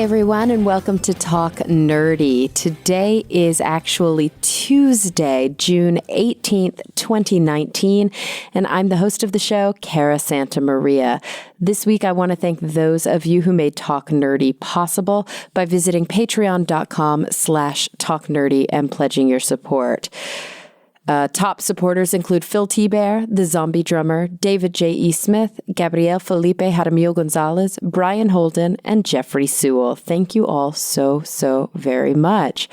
everyone, and welcome to Talk Nerdy. Today is actually Tuesday, June 18th, 2019, and I'm the host of the show, Cara Santa Maria. This week, I want to thank those of you who made Talk Nerdy possible by visiting patreon.com/talknerdy and pledging your support. Top supporters include Phil T. Bear, the Zombie Drummer, David J. E. Smith, Gabriel Felipe Jaramillo Gonzalez, Brian Holden, and Jeffrey Sewell. Thank you all so very much.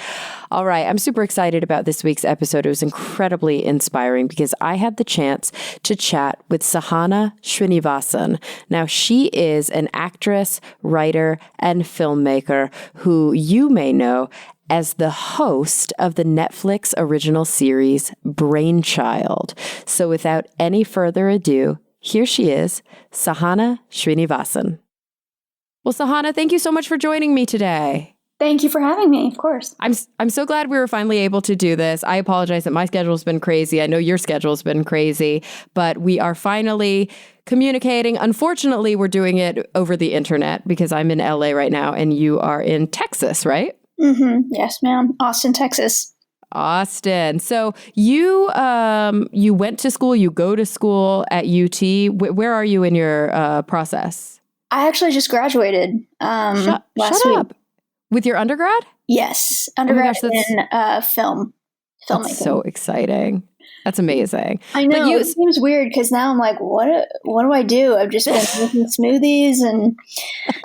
All right, I'm super excited about this week's episode. It was incredibly inspiring because I had the chance to chat with Sahana Srinivasan. Now, she is an actress, writer, and filmmaker who you may know as the host of the Netflix original series Brainchild. So without any further ado, here she is, Sahana Srinivasan. Well, Sahana, thank you so much for joining me today. Thank you for having me, of course. I'm so glad we were finally able to do this. I apologize that my schedule's been crazy. I know your schedule's been crazy, but we are finally communicating. Unfortunately, we're doing it over the internet because I'm in LA right now and you are in Texas, right? Mm-hmm. Yes, ma'am. Austin, Texas. Austin. So you went to school, you go to school at UT. Where are you in your process? I actually just graduated last week. Up. With your undergrad? Yes. Undergrad in filmmaking. That's so exciting. That's amazing. I know. It seems weird because now I'm like, what do I do? I've just been making smoothies and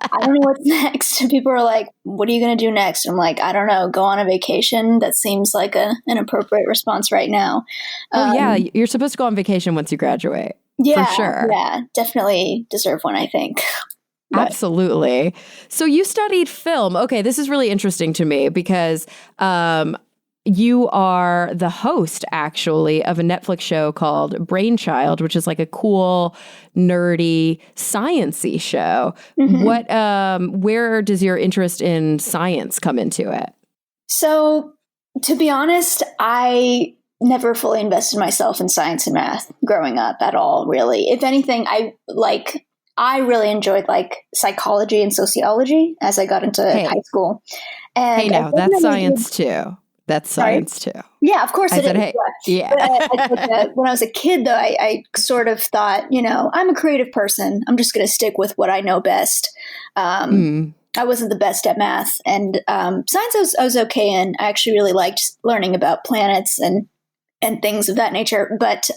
I don't know what's next. And people are like, what are you going to do next? I'm like, I don't know. Go on a vacation. That seems like an appropriate response right now. Yeah. You're supposed to go on vacation once you graduate. Yeah. For sure. Yeah. Definitely deserve one, I think. But. Absolutely. So you studied film. Okay. This is really interesting to me because you are the host, actually, of a Netflix show called Brainchild, which is like a cool, nerdy, science-y show. Mm-hmm. Where does your interest in science come into it? So, to be honest, I never fully invested myself in science and math growing up at all, really. If anything, I really enjoyed psychology and sociology as I got into high school. And that's science too. That's science too. Yeah, of course it is. Hey, yeah. When I was a kid, though, I sort of thought, I'm a creative person. I'm just going to stick with what I know best. I wasn't the best at math, and science I was okay in. I actually really liked learning about planets and things of that nature. But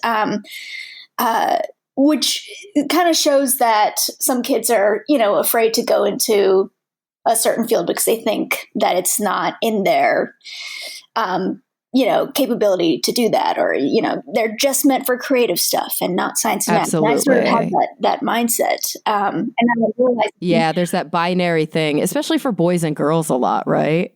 which kind of shows that some kids are, afraid to go into a certain field because they think that it's not in their capability to do that, or, they're just meant for creative stuff and not science and math. And I sort of have that mindset. And I realized, there's that binary thing, especially for boys and girls a lot, right?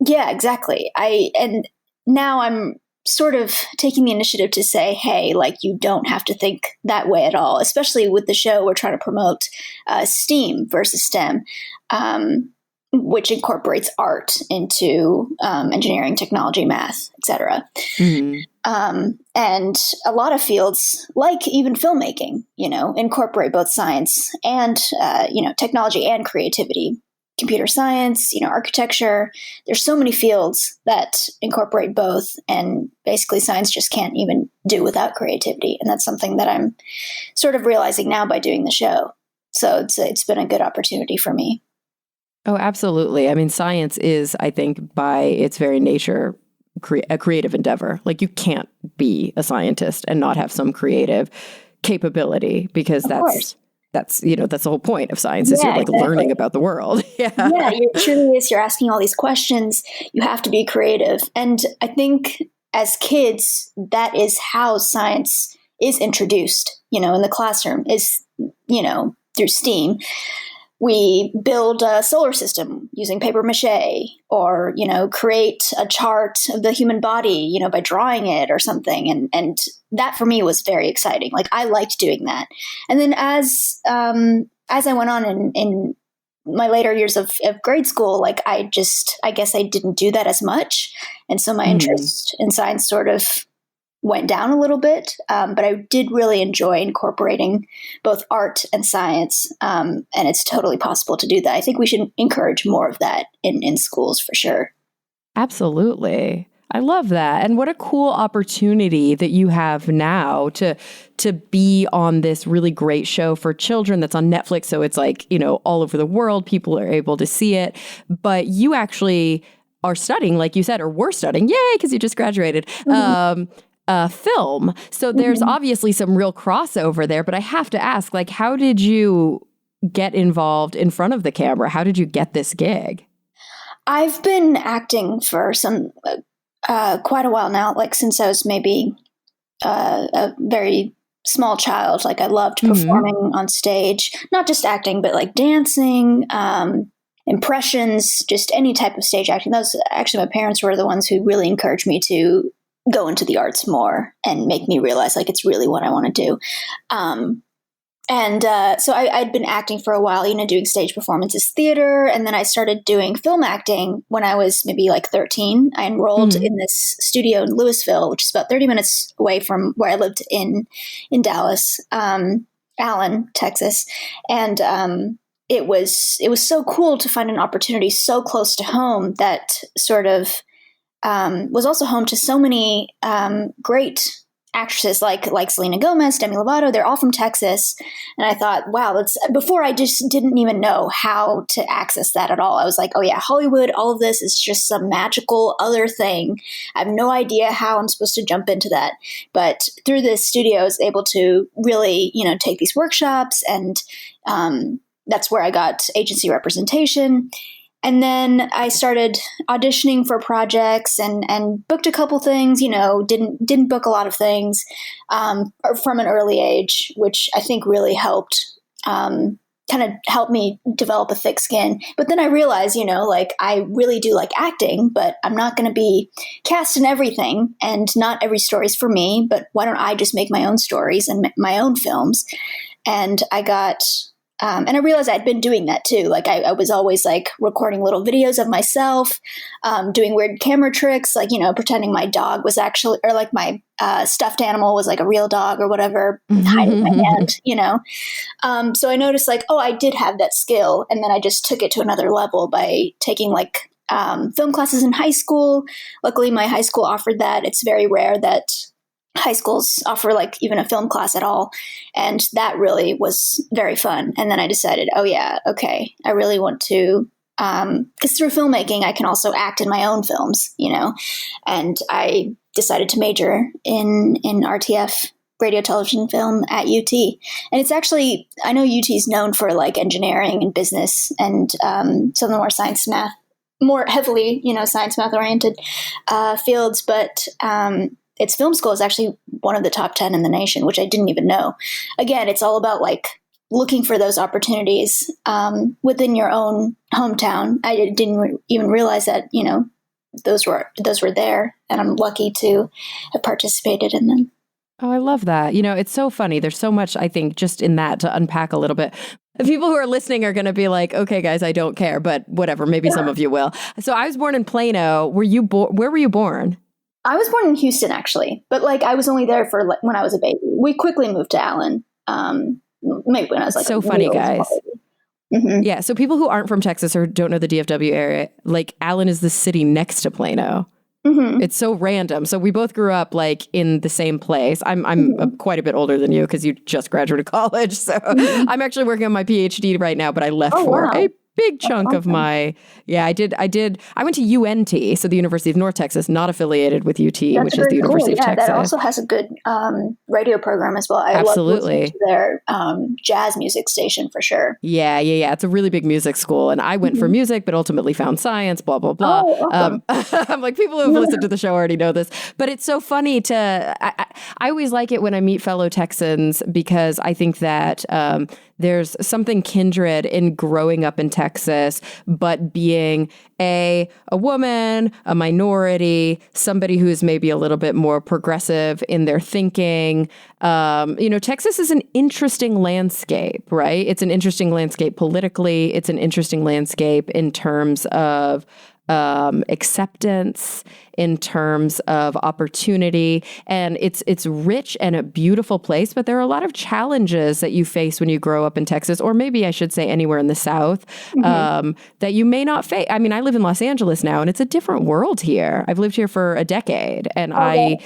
Yeah, exactly. And now I'm sort of taking the initiative to say, hey, you don't have to think that way at all, especially with the show. We're trying to promote STEAM versus STEM, which incorporates art into engineering, technology, math, etc. Mm-hmm. And a lot of fields, like even filmmaking, incorporate both science and, technology and creativity. Computer science, architecture. There's so many fields that incorporate both, and basically science just can't even do without creativity. And that's something that I'm sort of realizing now by doing the show. So it's been a good opportunity for me. Oh, absolutely. I mean, science is, I think, by its very nature, a creative endeavor. You can't be a scientist and not have some creative capability, because that's the whole point of science is you're exactly. Learning about the world. Yeah, it truly is. You're asking all these questions. You have to be creative. And I think as kids, that is how science is introduced, in the classroom is, through STEAM. We build a solar system using paper mache, or, create a chart of the human body, by drawing it or something. And that for me was very exciting. I liked doing that. And then as I went on in my later years of grade school, I guess I didn't do that as much. And so my interest in science sort of went down a little bit, but I did really enjoy incorporating both art and science, and it's totally possible to do that. I think we should encourage more of that in schools for sure. Absolutely. I love that. And what a cool opportunity that you have now to be on this really great show for children that's on Netflix. So it's like, all over the world, people are able to see it. But you actually are studying, like you said, or were studying, yay, because you just graduated, film. So there's obviously some real crossover there. But I have to ask, like, how did you get involved in front of the camera? How did you get this gig? I've been acting for quite a while now, like since I was maybe a very small child. Like I loved performing on stage, not just acting, but like dancing, impressions, just any type of stage acting. Those actually, my parents were the ones who really encouraged me to go into the arts more and make me realize like it's really what I want to do. So I'd been acting for a while, doing stage performances, theater, and then I started doing film acting when I was maybe like 13. I enrolled in this studio in Louisville, which is about 30 minutes away from where I lived in Dallas, Allen, Texas. And it was so cool to find an opportunity so close to home that sort of was also home to so many great actresses like Selena Gomez, Demi Lovato. They're all from Texas. And I thought, wow, before I just didn't even know how to access that at all. I was like, oh yeah, Hollywood, all of this is just some magical other thing. I have no idea how I'm supposed to jump into that. But through this studio, I was able to really, take these workshops, and that's where I got agency representation. And then I started auditioning for projects and booked a couple things, didn't book a lot of things from an early age, which I think really helped kind of help me develop a thick skin. But then I realized, like I really do like acting, but I'm not going to be cast in everything, and not every story is for me. But why don't I just make my own stories and my own films? And I got... and I realized I'd been doing that too. Like I was always like recording little videos of myself, doing weird camera tricks, like, pretending my dog was actually, or like my stuffed animal was like a real dog or whatever, hiding my hand, So I noticed like, oh, I did have that skill. And then I just took it to another level by taking like film classes in high school. Luckily, my high school offered that. It's very rare that high schools offer like even a film class at all. And that really was very fun. And then I decided, oh yeah, okay, I really want to, because through filmmaking, I can also act in my own films, and I decided to major in RTF, radio, television, film at UT. And it's actually, I know UT is known for like engineering and business and some of the more science, math, more heavily, science, math oriented fields, but its film school is actually one of the top 10 in the nation, which I didn't even know. Again, it's all about like looking for those opportunities within your own hometown. I didn't even realize that, those were there, and I'm lucky to have participated in them. Oh, I love that. It's so funny. There's so much, I think, just in that to unpack a little bit. The people who are listening are going to be like, okay, guys, I don't care, but whatever. Maybe some of you will. So I was born in Plano. Where were you born? I was born in Houston, actually, but like I was only there for like when I was a baby. We quickly moved to Allen, maybe when I was like so funny, guys. Yeah, so people who aren't from Texas or don't know the DFW area, like Allen is the city next to Plano. It's so random. So we both grew up like in the same place. I'm quite a bit older than you because you just graduated college. So I'm actually working on my PhD right now, but I left for a big chunk of my, I went to UNT, so the University of North Texas, not affiliated with UT, which is the University of Texas. That also has a good radio program as well. I love listening to their jazz music station for sure. Yeah. It's a really big music school. And I went for music, but ultimately found science, blah, blah, blah. Oh, awesome. I'm like, people who have listened to the show already know this. But it's so funny I always like it when I meet fellow Texans, because I think that there's something kindred in growing up in Texas, but being a woman, a minority, somebody who is maybe a little bit more progressive in their thinking. Texas is an interesting landscape, right? It's an interesting landscape politically. It's an interesting landscape in terms of acceptance, in terms of opportunity. And it's rich and a beautiful place, but there are a lot of challenges that you face when you grow up in Texas, or maybe I should say anywhere in the South, that you may not face. I mean, I live in Los Angeles now, and it's a different world here. I've lived here for a decade, and I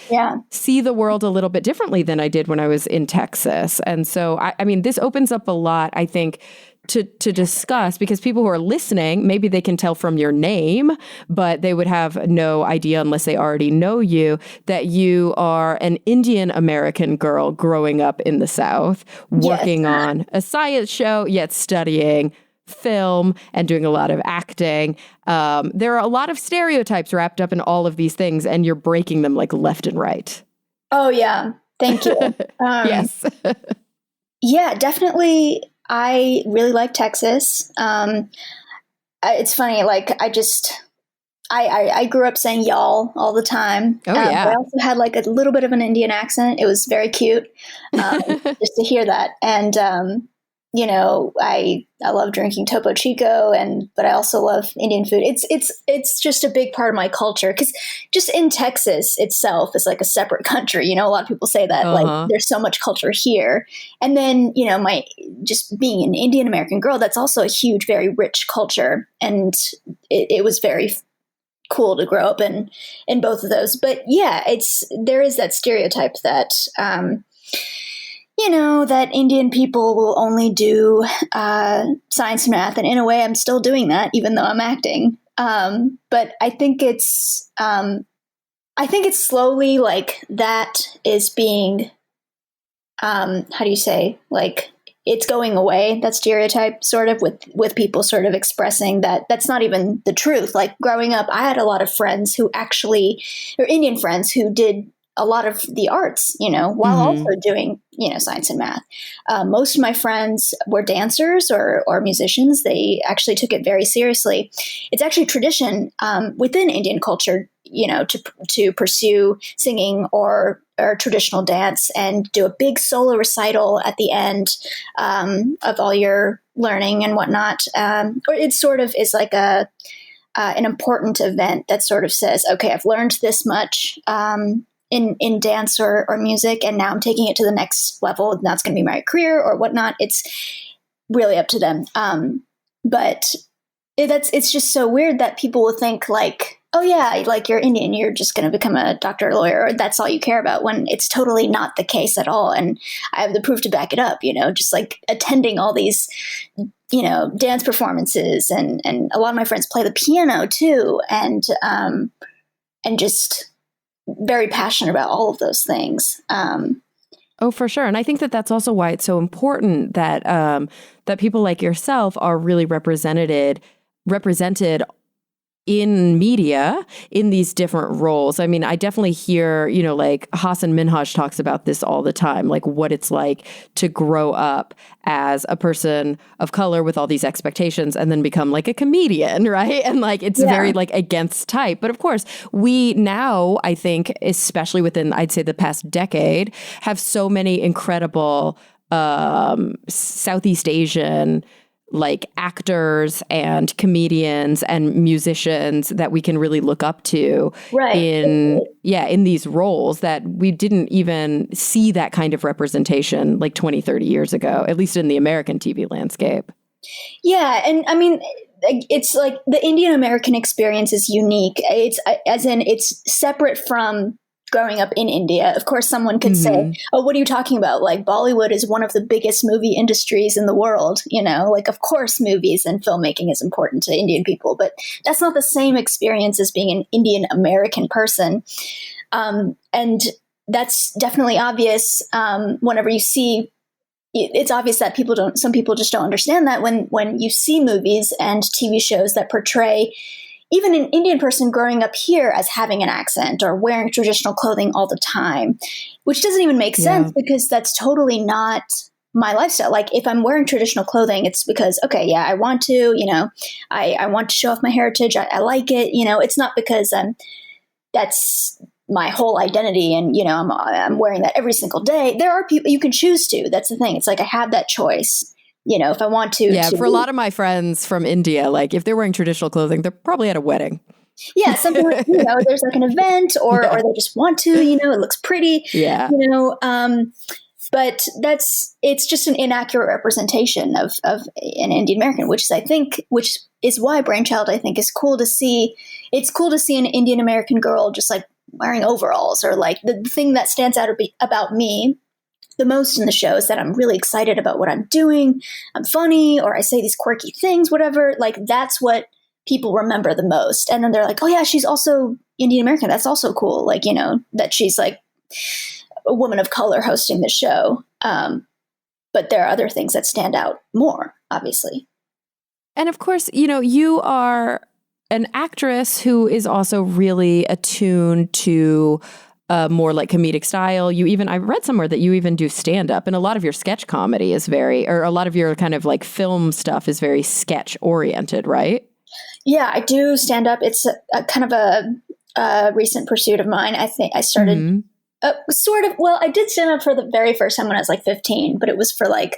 see the world a little bit differently than I did when I was in Texas. And so, I mean, this opens up a lot, I think, to discuss, because people who are listening, maybe they can tell from your name, but they would have no idea unless they already know you, that you are an Indian American girl growing up in the South, working on a science show, yet studying film and doing a lot of acting. There are a lot of stereotypes wrapped up in all of these things, and you're breaking them like left and right. Oh, yeah. Thank you. Yes. Yeah, definitely. I really like Texas. It's funny, like I grew up saying y'all all the time. Oh, yeah. I also had like a little bit of an Indian accent. It was very cute just to hear that. And, you know, I love drinking Topo Chico, but I also love Indian food. It's just a big part of my culture, because just in Texas itself is like a separate country. You know, a lot of people say that like there's so much culture here. And then, you know, just being an Indian American girl, that's also a huge, very rich culture. And it was very cool to grow up in both of those. But yeah, there is that stereotype that, you know, that Indian people will only do science and math. And in a way, I'm still doing that, even though I'm acting. But I think it's slowly like that is being, how do you say, like it's going away, that stereotype sort of with people sort of expressing that that's not even the truth. Like growing up, I had a lot of friends who actually, or Indian friends who did a lot of the arts, you know, while also doing, you know, science and math. Most of my friends were dancers or musicians. They actually took it very seriously. It's actually tradition within Indian culture, you know, to pursue singing or traditional dance and do a big solo recital at the end of all your learning and whatnot. Or it sort of is like an important event that sort of says, okay, I've learned this much in dance or music, and now I'm taking it to the next level, and that's going to be my career or whatnot. It's really up to them. But it's just so weird that people will think like, oh yeah, like you're Indian, you're just going to become a doctor or lawyer, or that's all you care about, when it's totally not the case at all. And I have the proof to back it up, you know, just like attending all these, you know, dance performances, and a lot of my friends play the piano too. And just very passionate about all of those things. Oh, for sure. And I think that that's also why it's so important that that people like yourself are really represented in media in these different roles. I mean, I definitely hear, you know, like Hassan Minhaj talks about this all the time, like what it's like to grow up as a person of color with all these expectations and then become like a comedian, right? And like, it's very like against type. But of course, we now, I think, especially within, I'd say the past decade, have so many incredible Southeast Asian like actors and comedians and musicians that we can really look up to in these roles that we didn't even see that kind of representation like 20, 30 years ago, at least in the American TV landscape. Yeah. And I mean, it's like the Indian American experience is unique. It's as in it's separate from growing up in India. Of course, someone could say, oh, what are you talking about? Like Bollywood is one of the biggest movie industries in the world. You know, like, of course, movies and filmmaking is important to Indian people, but that's not the same experience as being an Indian American person. And that's definitely obvious whenever you see. It's obvious that some people just don't understand that when you see movies and TV shows that portray even an Indian person growing up here as having an accent or wearing traditional clothing all the time, which doesn't even make sense because that's totally not my lifestyle. Like if I'm wearing traditional clothing, it's because, okay, yeah, I want to, you know, I want to show off my heritage. I like it. You know, it's not because that's my whole identity and, you know, I'm wearing that every single day. There are people you can choose to. That's the thing. It's like I have that choice. if I want to. Yeah, for a lot of my friends from India, like if they're wearing traditional clothing, they're probably at a wedding. Yeah, something like, there's like an event or they just want to, it looks pretty. Yeah. But it's just an inaccurate representation of an Indian American, which is why Brainchild, I think, is cool to see. It's cool to see an Indian American girl just like wearing overalls, or like the thing that stands out about me the most in the show is that I'm really excited about what I'm doing. I'm funny, or I say these quirky things, whatever. Like that's what people remember the most. And then they're like, oh yeah, she's also Indian American. That's also cool. Like, that she's like a woman of color hosting the show. But there are other things that stand out more, obviously. And of course, you are an actress who is also really attuned to more like comedic style. I read somewhere that you even do stand up, and a lot of your sketch comedy is or a lot of your kind of like film stuff is very sketch oriented, right? Yeah, I do stand up. It's a kind of a recent pursuit of mine. I think I started sort of, well, I did stand up for the very first time when I was like 15, but it was for like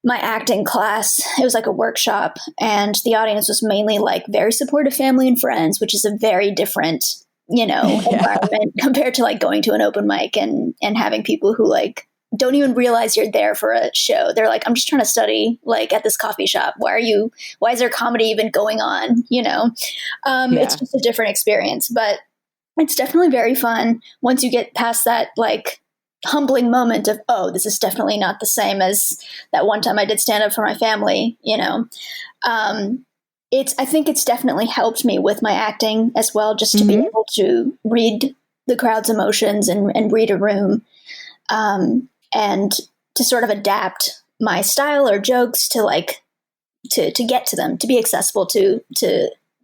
my acting class. It was like a workshop, and the audience was mainly like very supportive family and friends, which is a very different, environment compared to like going to an open mic and having people who like don't even realize you're there for a show. They're like, I'm just trying to study like at this coffee shop. Why is there comedy even going on? It's just a different experience, but it's definitely very fun once you get past that like humbling moment of, oh, this is definitely not the same as that one time I did stand up for my family, I think it's definitely helped me with my acting as well, just to be able to read the crowd's emotions and read a room, and to sort of adapt my style or jokes to like to get to them, to be accessible to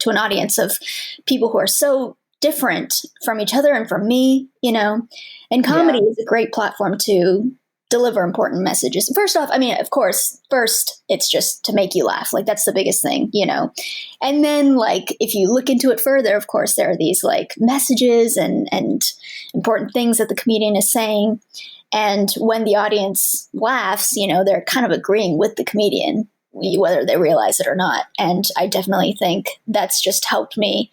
an audience of people who are so different from each other and from me, and comedy is a great platform to deliver important messages. First off, I mean, of course, first it's just to make you laugh. Like that's the biggest thing, and then like, if you look into it further, of course, there are these like messages and important things that the comedian is saying. And when the audience laughs, they're kind of agreeing with the comedian, whether they realize it or not. And I definitely think that's just helped me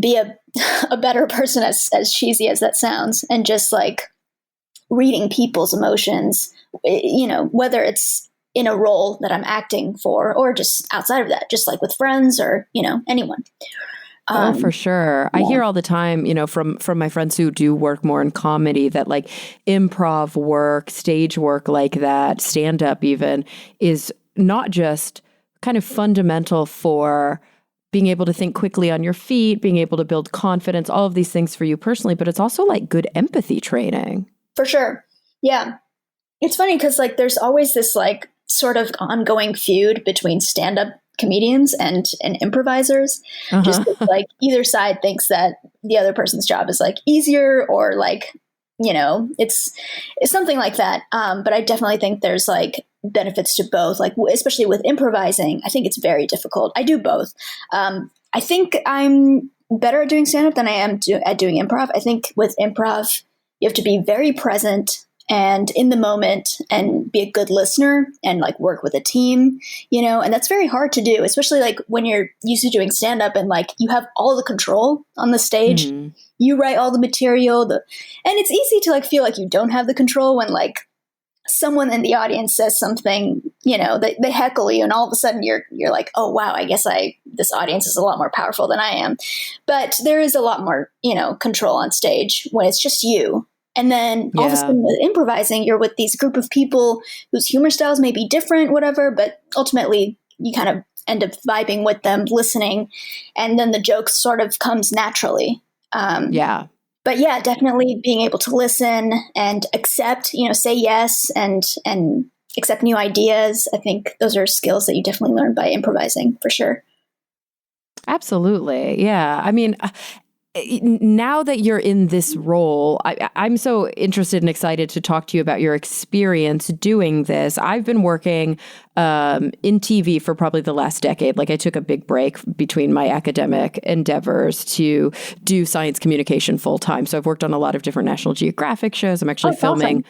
be a better person, as cheesy as that sounds, and just like reading people's emotions, whether it's in a role that I'm acting for or just outside of that, just like with friends or, anyone. For sure. Yeah. I hear all the time, from my friends who do work more in comedy, that like improv work, stage work like that, stand up even, is not just kind of fundamental for being able to think quickly on your feet, being able to build confidence, all of these things for you personally, but it's also like good empathy training. For sure. Yeah. It's funny because like there's always this like sort of ongoing feud between stand-up comedians and improvisers. Just like either side thinks that the other person's job is like easier, or like, it's something like that. But I definitely think there's like benefits to both, like especially with improvising. I think it's very difficult. I do both. I think I'm better at doing stand-up than I am at doing improv. I think with improv, you have to be very present and in the moment and be a good listener and like work with a team, and that's very hard to do, especially like when you're used to doing stand up and like you have all the control on the stage. You write all the material, and it's easy to like feel like you don't have the control when like someone in the audience says something, they heckle you, and all of a sudden you're like, oh wow, I guess this audience is a lot more powerful than I am. But there is a lot more, control on stage when it's just you. And then all of a sudden with improvising, you're with these group of people whose humor styles may be different, whatever, but ultimately you kind of end up vibing with them, listening, and then the joke sort of comes naturally. But yeah, definitely being able to listen and accept, say yes and accept new ideas. I think those are skills that you definitely learn by improvising, for sure. Absolutely. Yeah. I mean, now that you're in this role, I'm so interested and excited to talk to you about your experience doing this. I've been working in TV for probably the last decade. Like I took a big break between my academic endeavors to do science communication full time. So I've worked on a lot of different National Geographic shows. I'm actually filming. Awesome.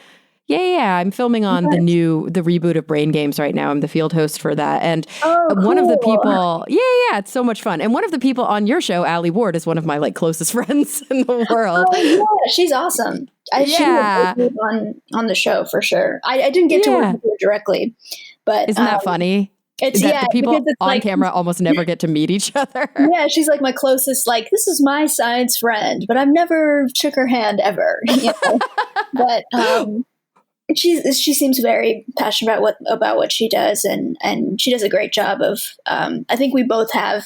Yeah. I'm filming on the reboot of Brain Games right now. I'm the field host for that. And one of the people, it's so much fun. And one of the people on your show, Allie Ward, is one of my like closest friends in the world. Oh, yeah, she's awesome. She was on the show for sure. I didn't get to work with her directly, but isn't that funny? It's the people on camera almost never get to meet each other. Yeah, she's like my closest, like, this is my science friend, but I've never shook her hand ever. You know? But she seems very passionate about what she does, and she does a great job of I think we both have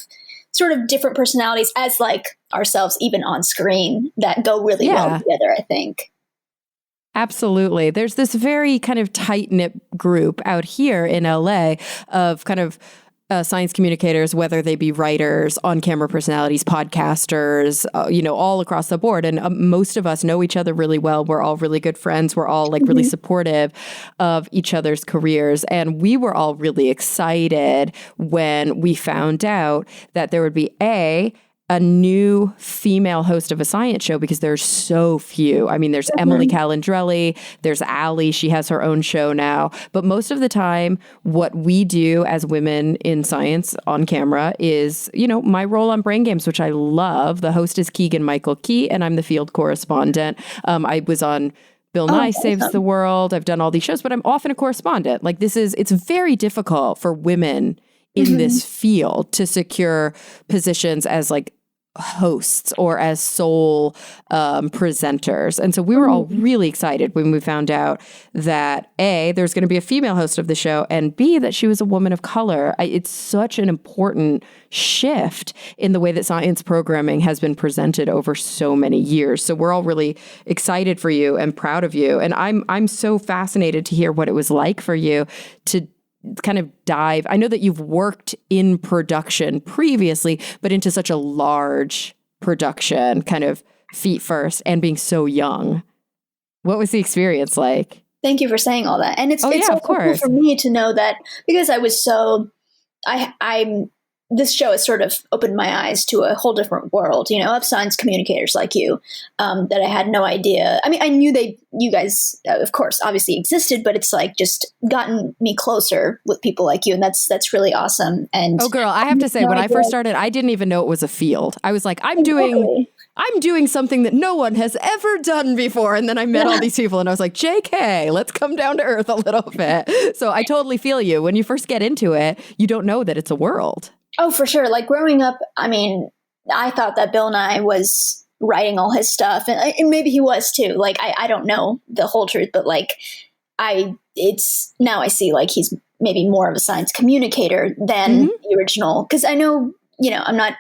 sort of different personalities as like ourselves, even on screen, that go really well together, I think. Absolutely. There's this very kind of tight-knit group out here in LA of kind of science communicators, whether they be writers, on-camera personalities, podcasters, all across the board. And most of us know each other really well. We're all really good friends. We're all like really supportive of each other's careers. And we were all really excited when we found out that there would be a new female host of a science show, because there's so few. I mean, there's Emily Calandrelli, there's Allie, she has her own show now. But most of the time, what we do as women in science on camera is, my role on Brain Games, which I love. The host is Keegan Michael Key, and I'm the field correspondent. I was on Bill Nye Saves the World. I've done all these shows, but I'm often a correspondent. Like it's very difficult for women in this field to secure positions as like hosts or as sole presenters. And so we were all really excited when we found out that A, there's going to be a female host of the show, and B, that she was a woman of color. It's such an important shift in the way that science programming has been presented over so many years. So we're all really excited for you and proud of you. And I'm so fascinated to hear what it was like for you to kind of dive. I know that you've worked in production previously, but into such a large production, kind of feet first, and being so young. What was the experience like? Thank you for saying all that. And it's so cool for me to know that, because I was I'm this show has sort of opened my eyes to a whole different world, of science communicators like you, that I had no idea. I mean, I knew you guys, of course, obviously existed, but it's like just gotten me closer with people like you. And that's really awesome. And girl, I have to say, when I first started, I didn't even know it was a field. I was like, I'm doing something that no one has ever done before. And then I met all these people and I was like, JK, let's come down to earth a little bit. So I totally feel you. When you first get into it, you don't know that it's a world. Oh, for sure. Like growing up, I mean, I thought that Bill Nye was writing all his stuff, and maybe he was too. Like, I don't know the whole truth, but like, now I see like he's maybe more of a science communicator than the original. Cause I know, I'm not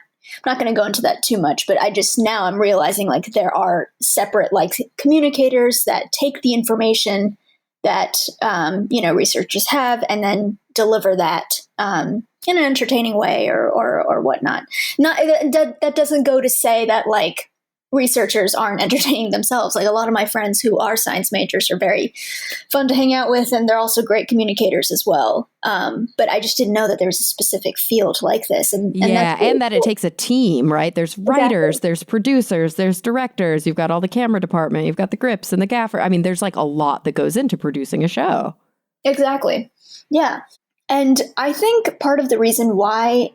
going to go into that too much, but now I'm realizing like there are separate like communicators that take the information that, researchers have and then deliver that, in an entertaining way or whatnot. That doesn't go to say that like researchers aren't entertaining themselves. Like a lot of my friends who are science majors are very fun to hang out with, and they're also great communicators as well. But I just didn't know that there was a specific field like this. And that it takes a team, right? There's writers, there's producers, there's directors. You've got all the camera department, you've got the grips and the gaffer. I mean, there's like a lot that goes into producing a show. Exactly. Yeah. And I think part of the reason why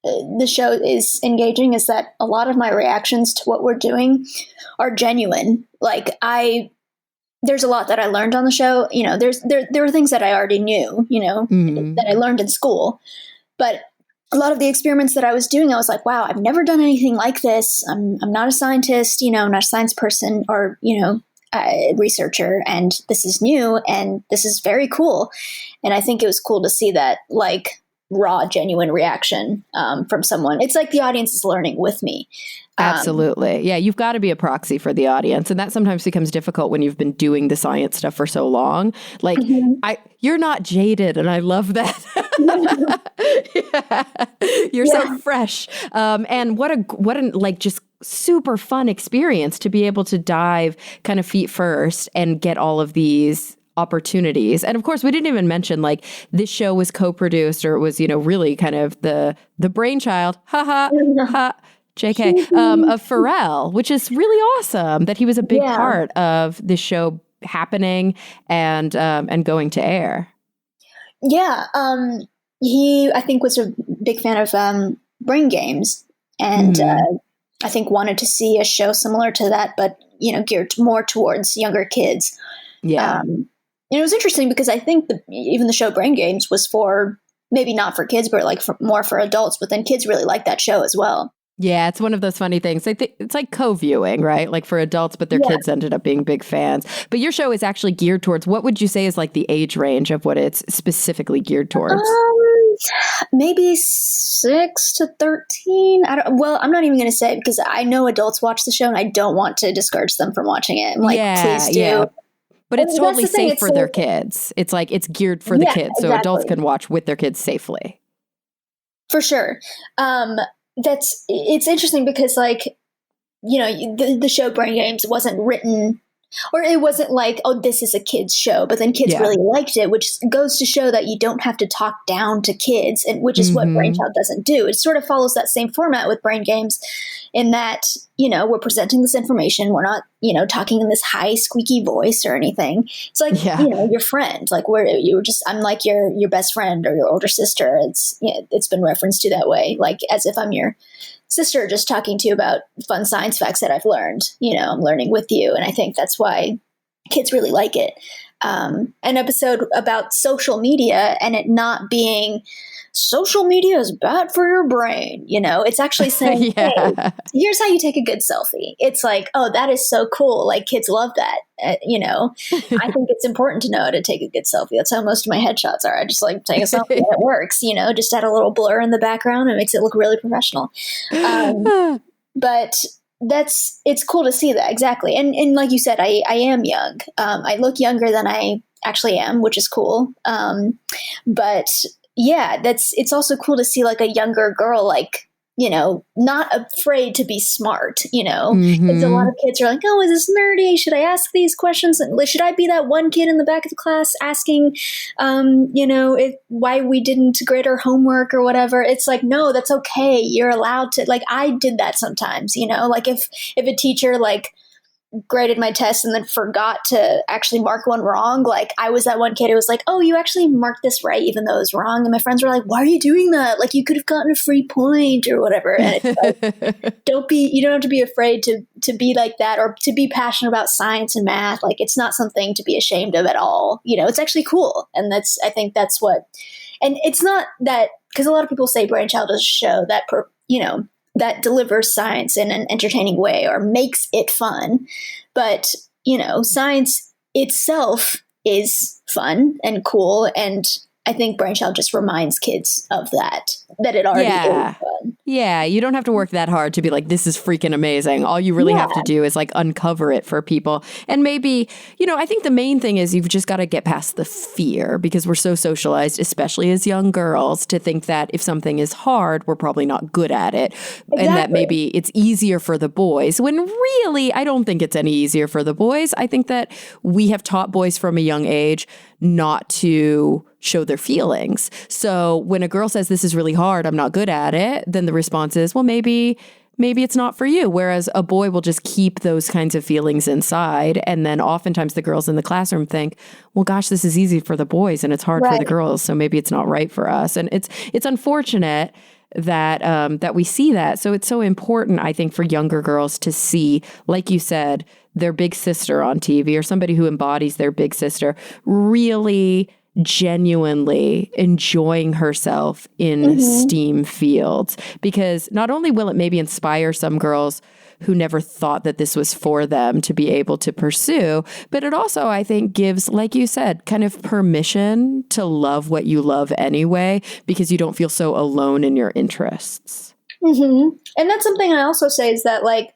the show is engaging is that a lot of my reactions to what we're doing are genuine. Like there's a lot that I learned on the show. There were things that I already knew, that I learned in school. But a lot of the experiments that I was doing, I was like, wow, I've never done anything like this. I'm not a scientist, I'm not a science person or, researcher, and this is new and this is very cool. And I think it was cool to see that like raw, genuine reaction from someone. It's like the audience is learning with me. Absolutely. Yeah, you've got to be a proxy for the audience. And that sometimes becomes difficult when you've been doing the science stuff for so long. Like, you're not jaded, and I love that. You're so fresh. And what a like just super fun experience to be able to dive kind of feet first and get all of these opportunities. And of course, we didn't even mention like this show was co-produced, or it was, really kind of the brainchild, JK, of Pharrell, which is really awesome that he was a big part of this show happening and going to air. Yeah. He, I think, was a big fan of Brain Games, and I think wanted to see a show similar to that, but, geared more towards younger kids. Yeah. And it was interesting because I think even the show Brain Games was for, maybe not for kids, but like more for adults, but then kids really liked that show as well. Yeah, it's one of those funny things. I think it's like co-viewing, right? Like for adults, but their kids ended up being big fans. But your show is actually geared towards, what would you say is like the age range of what it's specifically geared towards? Maybe 6 to 13. I'm not even going to say, because I know adults watch the show and I don't want to discourage them from watching it. I'm like, please do. Yeah. But it's totally safe for their kids. It's like it's geared for the kids, so adults can watch with their kids safely. For sure. It's interesting because, like, the show Brain Games wasn't written, or it wasn't like, oh, this is a kid's show, but then kids really liked it, which goes to show that you don't have to talk down to kids, and which is what Brainchild doesn't do. It sort of follows that same format with Brain Games, in that, we're presenting this information. We're not, talking in this high squeaky voice or anything. It's like, your friend, like I'm like your best friend or your older sister. It's been referenced to that way, like as if I'm your sister just talking to you about fun science facts that I've learned. I'm learning with you. And I think that's why kids really like it. An episode about social media and it not being social media is bad for your brain. It's actually saying, hey, here's how you take a good selfie. It's like, oh, that is so cool. Like kids love that. I think it's important to know how to take a good selfie. That's how most of my headshots are. I just like take a selfie and it works, just add a little blur in the background and makes it look really professional. But it's cool to see that. Exactly. And like you said, I am young. I look younger than I actually am, which is cool. But yeah, it's also cool to see like a younger girl, like, not afraid to be smart, Because a lot of kids are like, oh, is this nerdy? Should I ask these questions? Should I be that one kid in the back of the class asking, why we didn't grade our homework or whatever? It's like, no, that's okay. You're allowed to, like, I did that sometimes, like if a teacher like graded my test and then forgot to actually mark one wrong. Like I was that one kid who was like, oh, you actually marked this right, even though it was wrong. And my friends were like, why are you doing that? Like you could have gotten a free point or whatever. And it's like, you don't have to be afraid to be like that or to be passionate about science and math. Like it's not something to be ashamed of at all. It's actually cool. And I think that's what, and it's not that, because a lot of people say Brainchild is a show that, that delivers science in an entertaining way or makes it fun. But, science itself is fun and cool. And I think Brainchild just reminds kids of that it already is fun. Yeah, you don't have to work that hard to be like, this is freaking amazing. All you really have to do is like uncover it for people. And maybe, I think the main thing is you've just got to get past the fear, because we're so socialized, especially as young girls, to think that if something is hard, we're probably not good at it. Exactly. And that maybe it's easier for the boys, when really, I don't think it's any easier for the boys. I think that we have taught boys from a young age not to show their feelings. So when a girl says this is really hard, I'm not good at it, then the response is, well, maybe it's not for you. Whereas a boy will just keep those kinds of feelings inside. And then oftentimes the girls in the classroom think, well, gosh, this is easy for the boys and it's hard for the girls. So maybe it's not right for us. And it's unfortunate that we see that. So it's so important, I think, for younger girls to see, like you said, their big sister on TV or somebody who embodies their big sister really genuinely enjoying herself in STEAM fields. Because not only will it maybe inspire some girls who never thought that this was for them to be able to pursue, but it also, I think, gives, like you said, kind of permission to love what you love anyway, because you don't feel so alone in your interests. And that's something I also say is that, like,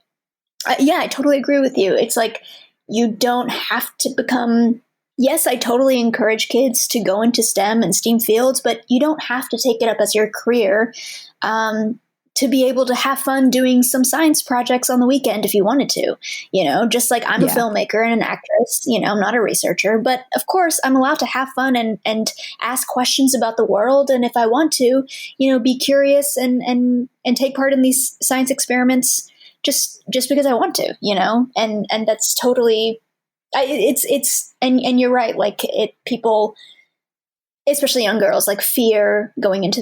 I totally agree with you. It's like, you don't have to become, yes, I totally encourage kids to go into STEM and STEAM fields, but you don't have to take it up as your career to be able to have fun doing some science projects on the weekend if you wanted to, just like I'm a filmmaker and an actress, I'm not a researcher, but of course I'm allowed to have fun and ask questions about the world. And if I want to, be curious and take part in these science experiments just because I want to, and that's totally and you're right. Like people, especially young girls, like fear going into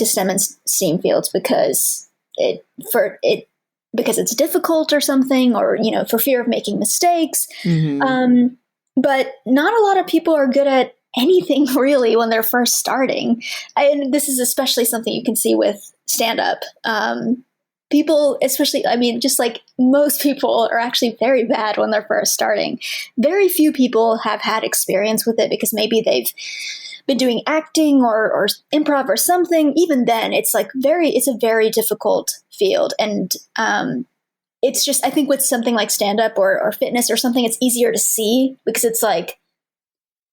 STEM and STEAM fields because it's difficult or something, or for fear of making mistakes. Mm-hmm. But not a lot of people are good at anything really when they're first starting. And this is especially something you can see with stand-up. People, especially, I mean, just like most people are actually very bad when they're first starting. Very few people have had experience with it because maybe they've been doing acting or improv or something. Even then, it's a very difficult field. And it's just, I think with something like stand-up or fitness or something, it's easier to see because it's like,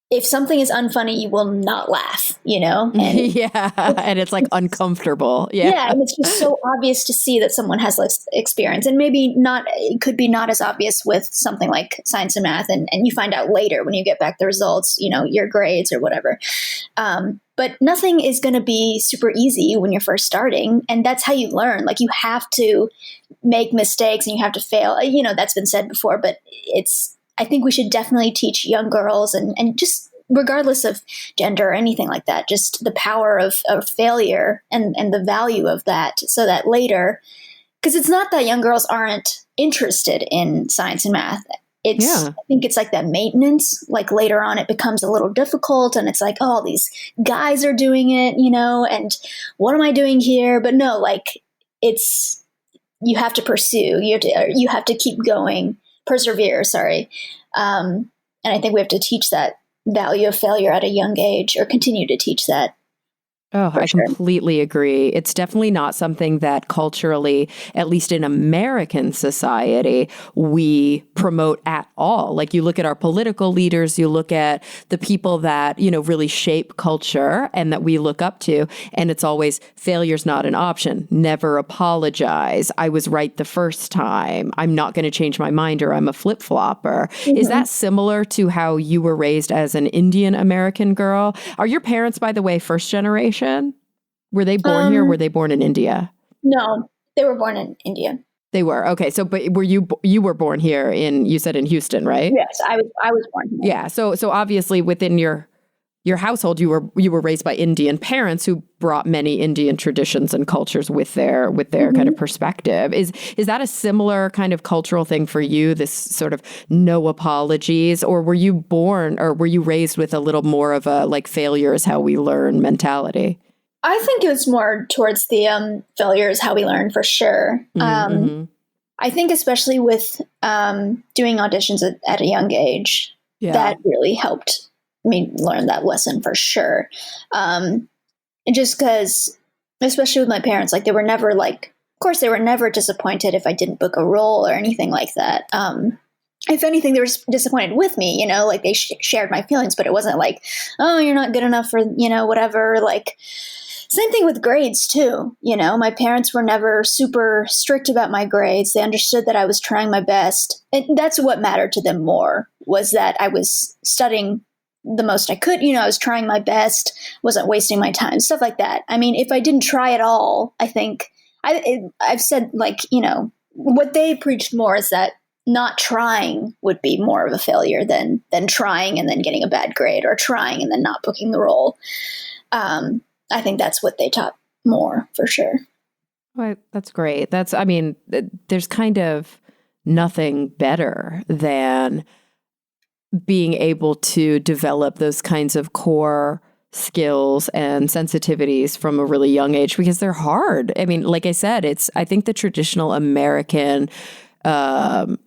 if something is unfunny, you will not laugh, And yeah. And it's like uncomfortable. Yeah. yeah, and it's just so obvious to see that someone has less experience. And maybe not, it could be not as obvious with something like science and math. And you find out later when you get back the results, your grades or whatever. But nothing is going to be super easy when you're first starting. And that's how you learn. Like you have to make mistakes and you have to fail. That's been said before, but I think we should definitely teach young girls and just regardless of gender or anything like that, just the power of failure and the value of that so that later, because it's not that young girls aren't interested in science and math. I think it's like that maintenance, like later on it becomes a little difficult and it's like, oh, these guys are doing it, and what am I doing here? But no, like you have to pursue, you have to keep going. Persevere, sorry. And I think we have to teach that value of failure at a young age, or continue to teach that. Oh, I completely agree. It's definitely not something that culturally, at least in American society, we promote at all. Like you look at our political leaders, you look at the people that, really shape culture and that we look up to. And it's always failure's not an option. Never apologize. I was right the first time. I'm not going to change my mind, or I'm a flip-flopper. Mm-hmm. Is that similar to how you were raised as an Indian American girl? Are your parents, by the way, first generation? Were they born here? Or were they born in India? No, they were born in India. They were. Okay. So, but were you were born here you said in Houston, right? Yes, I was born here. Yeah. So obviously within your household, you were raised by Indian parents who brought many Indian traditions and cultures with their mm-hmm. kind of perspective. Is that a similar kind of cultural thing for you? This sort of no apologies, or were you raised with a little more of a like failure is how we learn mentality? I think it was more towards the failure is how we learn for sure. Mm-hmm. I think especially with doing auditions at a young age, that really helped me learn that lesson for sure. And just because, especially with my parents, like they were never like, of course, they were never disappointed if I didn't book a role or anything like that. If anything, they were disappointed with me, like they shared my feelings, but it wasn't like, oh, you're not good enough for, whatever. Like, same thing with grades too. My parents were never super strict about my grades. They understood that I was trying my best. And that's what mattered to them more, was that I was studying the most I could. I was trying my best, wasn't wasting my time, stuff like that. I mean, if I didn't try at all, I think I've said like, what they preached more is that not trying would be more of a failure than trying and then getting a bad grade, or trying and then not booking the role. I think that's what they taught more for sure. Well, that's great. There's kind of nothing better than being able to develop those kinds of core skills and sensitivities from a really young age, because they're hard. I mean, like I said, I think the traditional American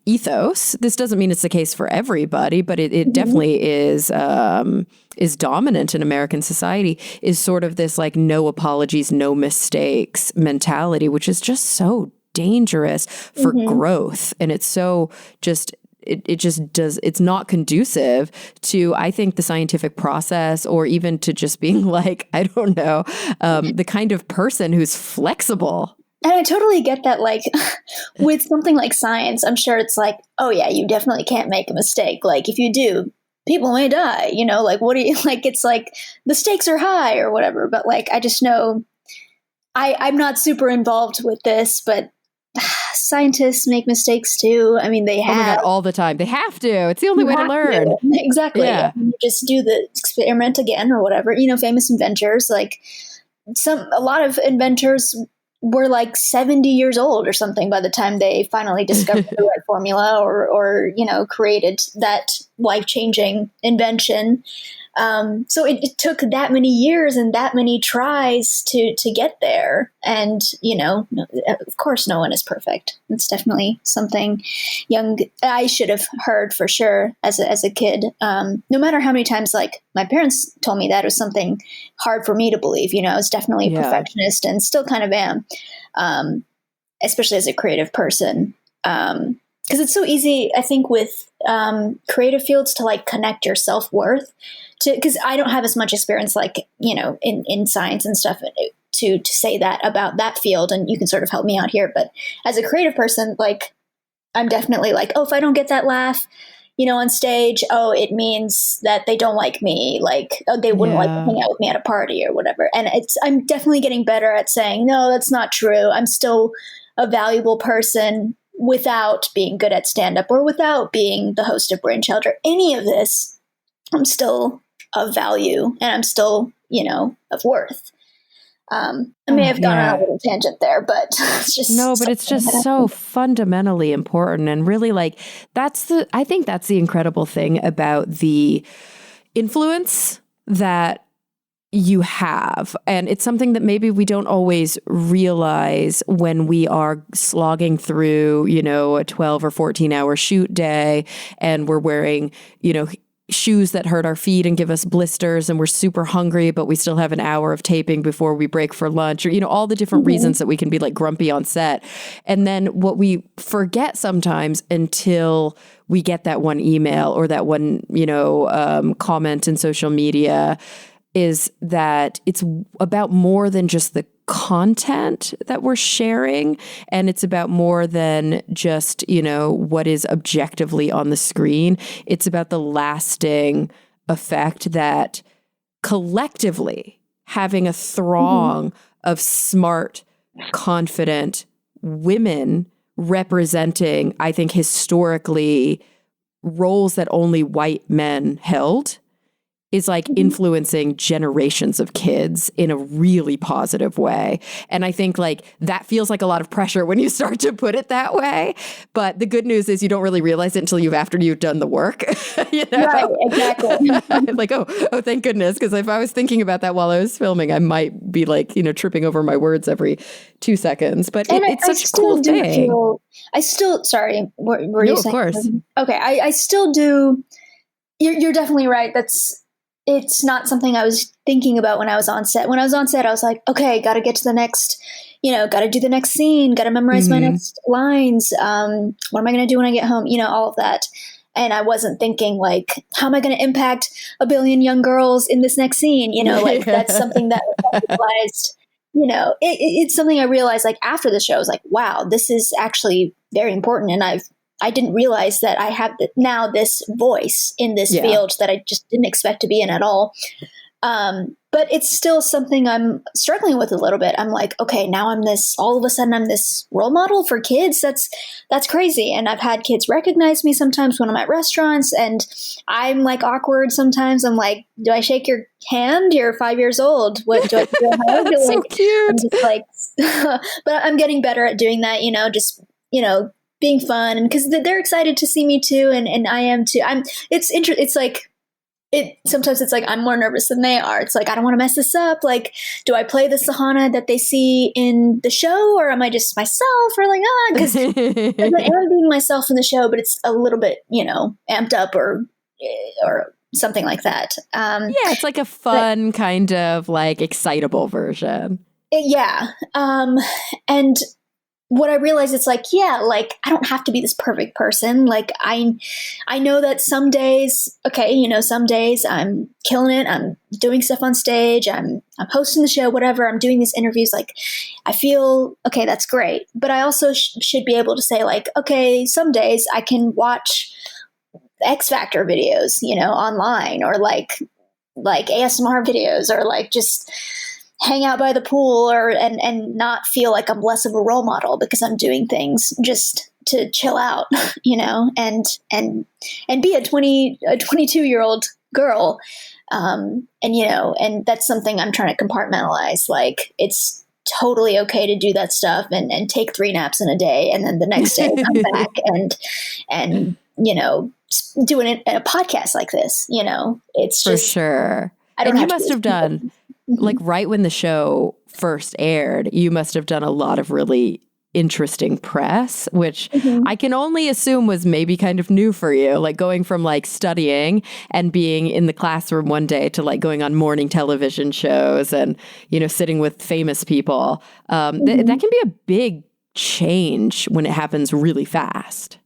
ethos. This doesn't mean it's the case for everybody, but it definitely is dominant in American society, is sort of this like no apologies, no mistakes mentality, which is just so dangerous for growth. And it's so just it's not conducive to, I think, the scientific process, or even to just being like, I don't know, the kind of person who's flexible. And I totally get that, like, with something like science, I'm sure it's like, oh yeah, you definitely can't make a mistake. Like, if you do, people may die, like, what do you, like, it's like, the stakes are high or whatever. But, like, I just know, I'm not super involved with this, but scientists make mistakes too. I mean, they have. Oh my God, all the time. They have to. It's the only way to learn. Exactly. Yeah. You just do the experiment again or whatever. Famous inventors, like a lot of inventors were like 70 years old or something by the time they finally discovered the right formula or created that life-changing invention. So it took that many years and that many tries to get there. And, of course, no one is perfect. It's definitely something I should have heard for sure as a kid. No matter how many times, like, my parents told me that, it was something hard for me to believe. I was definitely a perfectionist and still kind of am, especially as a creative person. Because it's so easy, I think, with creative fields to like connect your self-worth to, because I don't have as much experience like, in science and stuff to say that about that field. And you can sort of help me out here. But as a creative person, like, I'm definitely like, oh, if I don't get that laugh, on stage, oh, it means that they don't like me. Like, oh, they wouldn't like to hang out with me at a party or whatever. And I'm definitely getting better at saying, no, that's not true. I'm still a valuable person without being good at stand-up or without being the host of Brainchild or any of this. I'm still of value and I'm still, of worth. I may have gone on a little tangent there, but it's just it's just so fundamentally important. And really, like, I think that's the incredible thing about the influence that you have. And it's something that maybe we don't always realize when we are slogging through, a 12 or 14-hour shoot day and we're wearing, shoes that hurt our feet and give us blisters and we're super hungry, but we still have an hour of taping before we break for lunch, or, all the different reasons that we can be like grumpy on set. And then what we forget sometimes until we get that one email or that one, comment in social media is that it's about more than just the content that we're sharing. And it's about more than just, what is objectively on the screen. It's about the lasting effect that collectively having a throng of smart, confident women representing, I think, historically roles that only white men held is like influencing generations of kids in a really positive way. And I think like that feels like a lot of pressure when you start to put it that way. But the good news is you don't really realize it until after you've done the work. Right, exactly. Like, oh, thank goodness. Because if I was thinking about that while I was filming, I might be like, tripping over my words every 2 seconds. But it's such a cool thing. Sorry, were you saying? Of course. Okay, I still do. You're definitely right. It's not something I was thinking about when I was on set. When I was on set, I was like, okay, got to get to the next, got to do the next scene, got to memorize my next lines. What am I going to do when I get home? All of that. And I wasn't thinking like, how am I going to impact a billion young girls in this next scene? Like that's something that I realized, it's something I realized like after the show. I was like, wow, this is actually very important. And I didn't realize that I have now this voice in this field that I just didn't expect to be in at all. But it's still something I'm struggling with a little bit. I'm like, okay, now all of a sudden I'm this role model for kids. That's crazy. And I've had kids recognize me sometimes when I'm at restaurants and I'm like awkward sometimes. I'm like, do I shake your hand? You're 5 years old. What do I do? That's so cute. I'm just like, but I'm getting better at doing that, being fun, and because they're excited to see me too, and I am too. It's like sometimes it's like I'm more nervous than they are. It's like I don't want to mess this up. Like, do I play the Sahana that they see in the show, or am I just myself? Or like because I am being myself in the show, but it's a little bit amped up or something like that. It's like a fun kind of like excitable version. And what I realized, it's like, like I don't have to be this perfect person. Like I know that some days, some days I'm killing it. I'm doing stuff on stage. I'm hosting the show, whatever. I'm doing these interviews. Like I feel, okay, that's great. But I also should be able to say like, okay, some days I can watch X Factor videos, online, or like ASMR videos, or like just hang out by the pool and not feel like I'm less of a role model because I'm doing things just to chill out, and be a 22-year-old girl. And that's something I'm trying to compartmentalize. Like, it's totally okay to do that stuff and take 3 naps in a day. And then the next day come back and doing it in a podcast like this, it's just, for sure. I don't and you have to must have done like right when the show first aired, you must have done a lot of really interesting press, which I can only assume was maybe kind of new for you, like going from like studying and being in the classroom one day to like going on morning television shows and, sitting with famous people. That can be a big change when it happens really fast.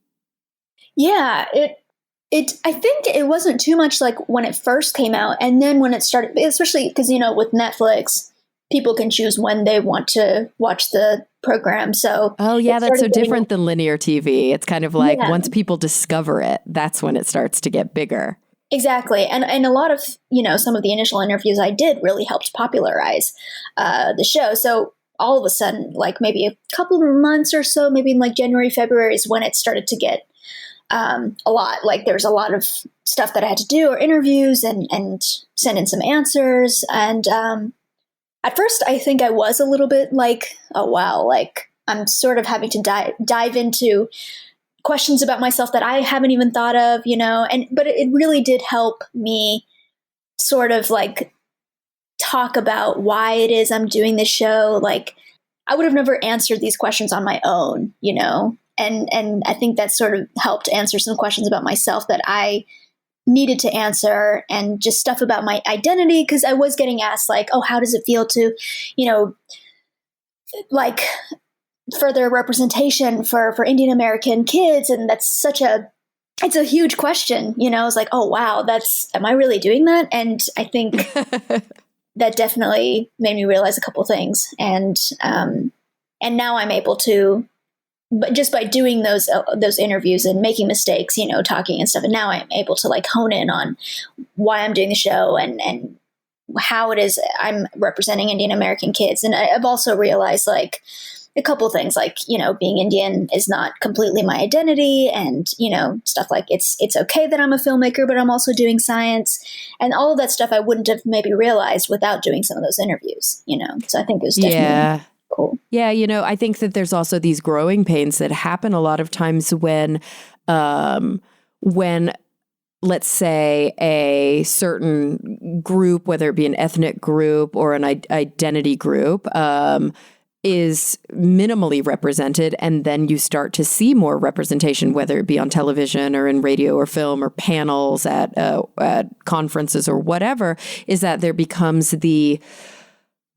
Yeah, I think it wasn't too much like when it first came out, and then when it started, especially because, with Netflix, people can choose when they want to watch the program. So, oh yeah, that's so different than linear TV. It's kind of like once people discover it, that's when it starts to get bigger. Exactly. And a lot of, some of the initial interviews I did really helped popularize the show. So all of a sudden, like maybe a couple of months or so, maybe in like January, February is when it started to get a lot. Like there's a lot of stuff that I had to do, or interviews and send in some answers. And at first, I think I was a little bit like, oh, wow, like I'm sort of having to dive into questions about myself that I haven't even thought of, but it really did help me sort of like talk about why it is I'm doing this show. Like I would have never answered these questions on my own, and I think that sort of helped answer some questions about myself that I needed to answer, and just stuff about my identity. Cause I was getting asked like, oh, how does it feel to, like further representation for Indian American kids? And that's it's a huge question, I was like, oh, wow, am I really doing that? And I think that definitely made me realize a couple things. And now I'm able to, but just by doing those interviews and making mistakes, talking and stuff. And now I'm able to like hone in on why I'm doing the show and how it is I'm representing Indian American kids. And I've also realized like a couple things, like, being Indian is not completely my identity, and, stuff like it's okay that I'm a filmmaker, but I'm also doing science, and all of that stuff I wouldn't have maybe realized without doing some of those interviews, So I think it was definitely cool. Yeah, I think that there's also these growing pains that happen a lot of times when let's say a certain group, whether it be an ethnic group or an identity group, is minimally represented, and then you start to see more representation, whether it be on television or in radio or film or panels at conferences or whatever, is that there becomes the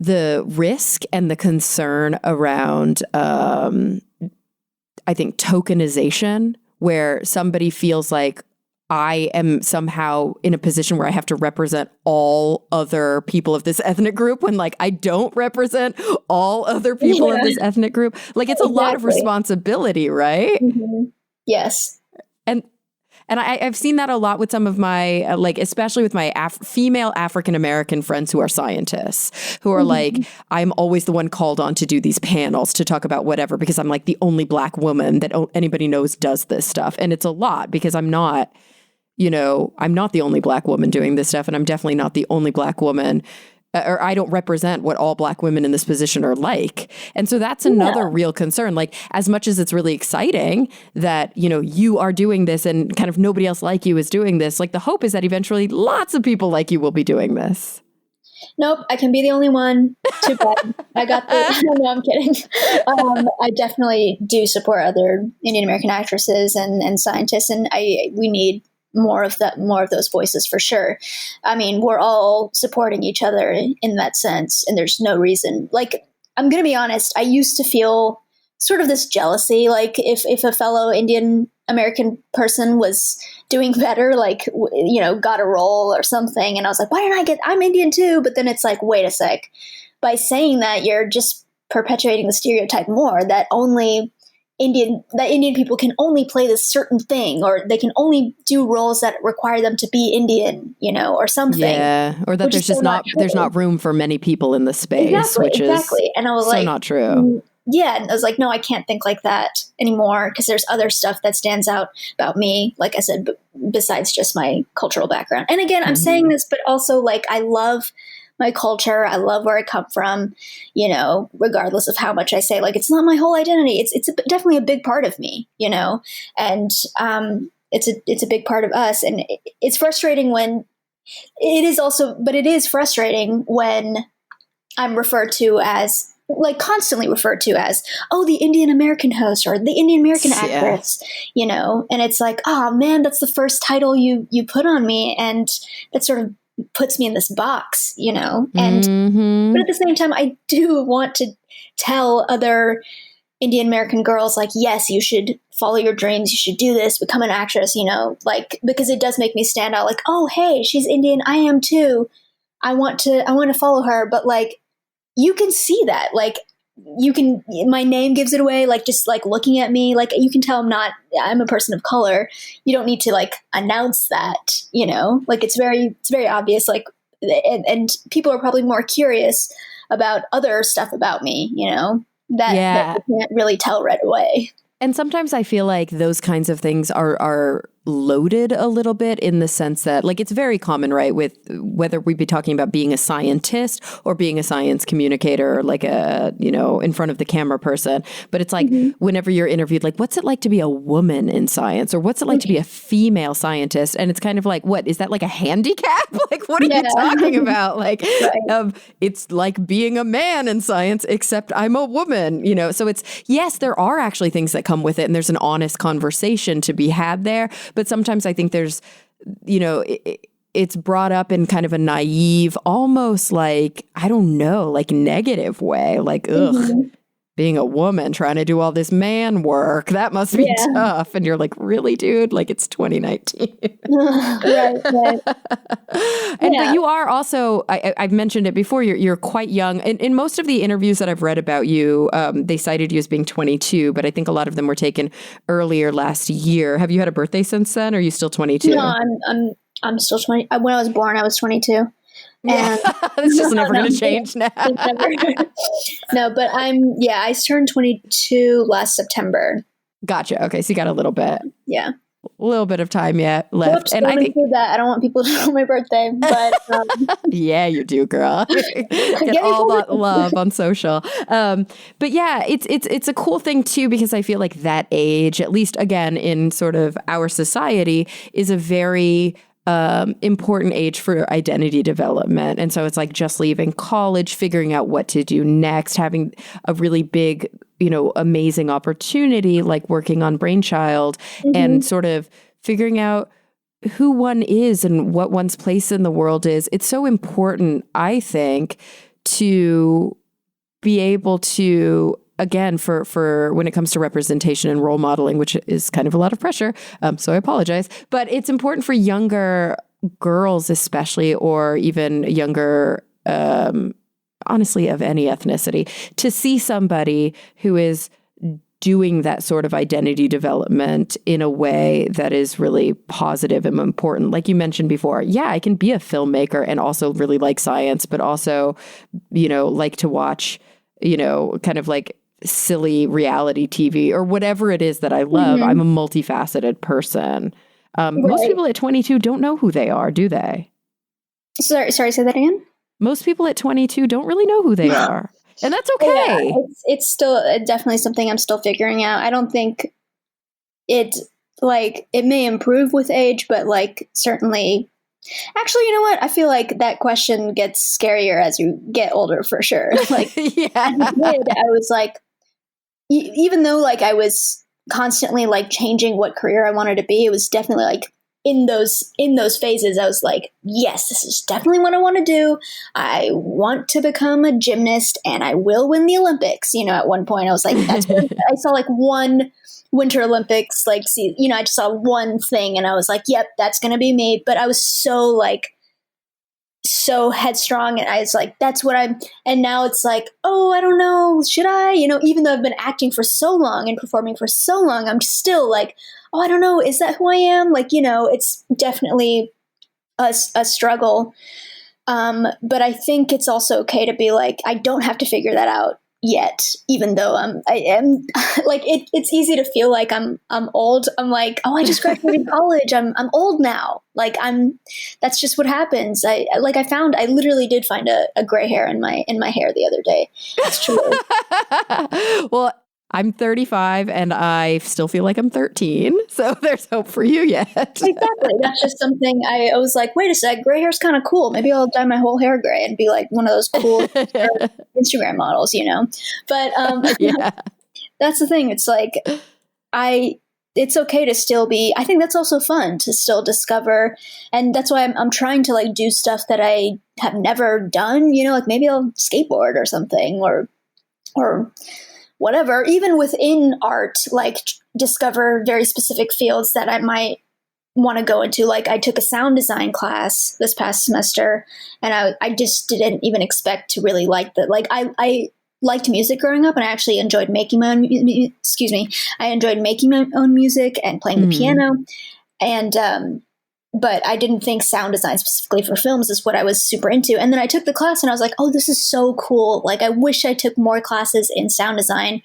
risk and the concern around, I think, tokenization, where somebody feels like I am somehow in a position where I have to represent all other people of this ethnic group, when like I don't represent all other people of this ethnic group. Like it's a lot of responsibility, right? Mm-hmm. Yes. And I've seen that a lot with some of my, like, especially with my female African-American friends who are scientists, who are like, I'm always the one called on to do these panels to talk about whatever, because I'm like the only Black woman that anybody knows does this stuff. And it's a lot because I'm not the only Black woman doing this stuff. And I'm definitely not the only Black woman, or I don't represent what all Black women in this position are like. And so that's another real concern. Like, as much as it's really exciting that, you are doing this and kind of nobody else like you is doing this, like the hope is that eventually lots of people like you will be doing this. Nope, I can be the only one. Too bad. I got the. No, I'm kidding. I definitely do support other Indian American actresses and scientists, and we need more of those voices for sure. I mean, we're all supporting each other in that sense, and there's no reason. Like, I'm going to be honest, I used to feel sort of this jealousy, like if a fellow Indian American person was doing better, like, got a role or something, and I was like, why didn't I'm Indian too? But then it's like, wait a sec. By saying that, you're just perpetuating the stereotype more that only Indian people can only play this certain thing, or they can only do roles that require them to be Indian, or something. Yeah, or that there's just there's not room for many people in the space, which is and I was so not true. Yeah, and I was like, no, I can't think like that anymore, because there's other stuff that stands out about me, like I said, besides just my cultural background. And again, I'm saying this, but also like I love my culture. I love where I come from, regardless of how much I say, like, it's not my whole identity. It's definitely a big part of me, and it's a big part of us. And it's frustrating when it is frustrating when I'm referred to as, like, constantly referred to as, oh, the Indian American host or the Indian American actress, and it's like, oh man, that's the first title you put on me. And that sort of puts me in this box, and but at the same time, I do want to tell other Indian American girls, like, yes, you should follow your dreams, you should do this, become an actress, like, because it does make me stand out, like, oh, hey, she's Indian, I am too, I want to follow her. But like, you can see that, like, my name gives it away, like, just like looking at me, like, you can tell I'm a person of color. You don't need to like announce that, like, it's very obvious, like, and people are probably more curious about other stuff about me, that you can't really tell right away. And sometimes I feel like those kinds of things are loaded a little bit, in the sense that, like, it's very common, right, with whether we be talking about being a scientist or being a science communicator, like a, in front of the camera person. But it's like, whenever you're interviewed, like, what's it like to be a woman in science, or what's it like to be a female scientist? And it's kind of like, what is that, like a handicap? Like, what are you talking about? Like, it's like being a man in science, except I'm a woman, So it's, yes, there are actually things that come with it, and there's an honest conversation to be had there. But sometimes I think there's, it's brought up in kind of a naive, almost like, I don't know, like negative way, like, ugh, being a woman trying to do all this man work, that must be tough. And you're like, really, dude? Like, it's 2019. Right. But you are also, I've mentioned it before, you're quite young. In most of the interviews that I've read about you, they cited you as being 22, but I think a lot of them were taken earlier last year. Have you had a birthday since then, or are you still 22? No, I'm still 20. When I was born, I was 22. Yeah, it's just never going to change now. No, but I turned 22 last September. Gotcha. Okay, so you got a little bit. Yeah. A little bit of time yet left. Whoops, and I think that I don't want people to know my birthday, but yeah, you do, girl. Get all that love on social. But yeah, it's a cool thing too, because I feel like that age, at least again in sort of our society, is a very important age for identity development. And so it's like just leaving college, figuring out what to do next, having a really big, amazing opportunity, like working on Brainchild, and sort of figuring out who one is and what one's place in the world is. It's so important, I think, to be able to, again, for when it comes to representation and role modeling, which is kind of a lot of pressure, so I apologize, but it's important for younger girls especially, or even younger, honestly, of any ethnicity, to see somebody who is doing that sort of identity development in a way that is really positive and important. Like you mentioned before, yeah, I can be a filmmaker and also really like science, but also, like to watch, kind of like silly reality TV or whatever it is that I love. I'm a multifaceted person. Most people at 22 don't know who they are, do they? Sorry, say that again? Most people at 22 don't really know who they are. And that's okay. Yeah, it's still definitely something I'm still figuring out. I don't think it may improve with age, but like certainly. Actually, you know what? I feel like that question gets scarier as you get older, for sure. Like, as a kid, I was like, even though like I was constantly like changing what career I wanted to be, it was definitely like in those phases, I was like, yes, this is definitely what I want to do. I want to become a gymnast, and I will win the Olympics. At one point, I was like, that's I saw like one Winter Olympics, like, I just saw one thing, and I was like, yep, that's going to be me. But I was so so headstrong, and I was like, that's what I'm, and now it's like, oh, I don't know, should I, even though I've been acting for so long and performing for so long, I'm still like, oh, I don't know, is that who I am? Like, it's definitely a struggle. But I think it's also okay to be like, I don't have to figure that out yet, even though I am like, it's easy to feel like I'm old. I'm like, oh, I just graduated college. I'm old now. Like that's just what happens. I literally did find a gray hair in my hair the other day. It's true. Well, I'm 35 and I still feel like I'm 13. So there's hope for you yet. Exactly. That's just something I was like, wait a sec, gray hair's kind of cool. Maybe I'll dye my whole hair gray and be like one of those cool Instagram models, But yeah. That's the thing. It's like, it's okay to still be, I think that's also fun to still discover. And that's why I'm trying to like do stuff that I have never done, like maybe I'll skateboard or something or whatever, even within art, like discover very specific fields that I might want to go into. Like I took a sound design class this past semester, and I just didn't even expect to really like that. Like I liked music growing up, and I actually enjoyed making my own, I enjoyed making my own music and playing the piano. And, but I didn't think sound design specifically for films is what I was super into. And then I took the class and I was like, oh, this is so cool. Like, I wish I took more classes in sound design.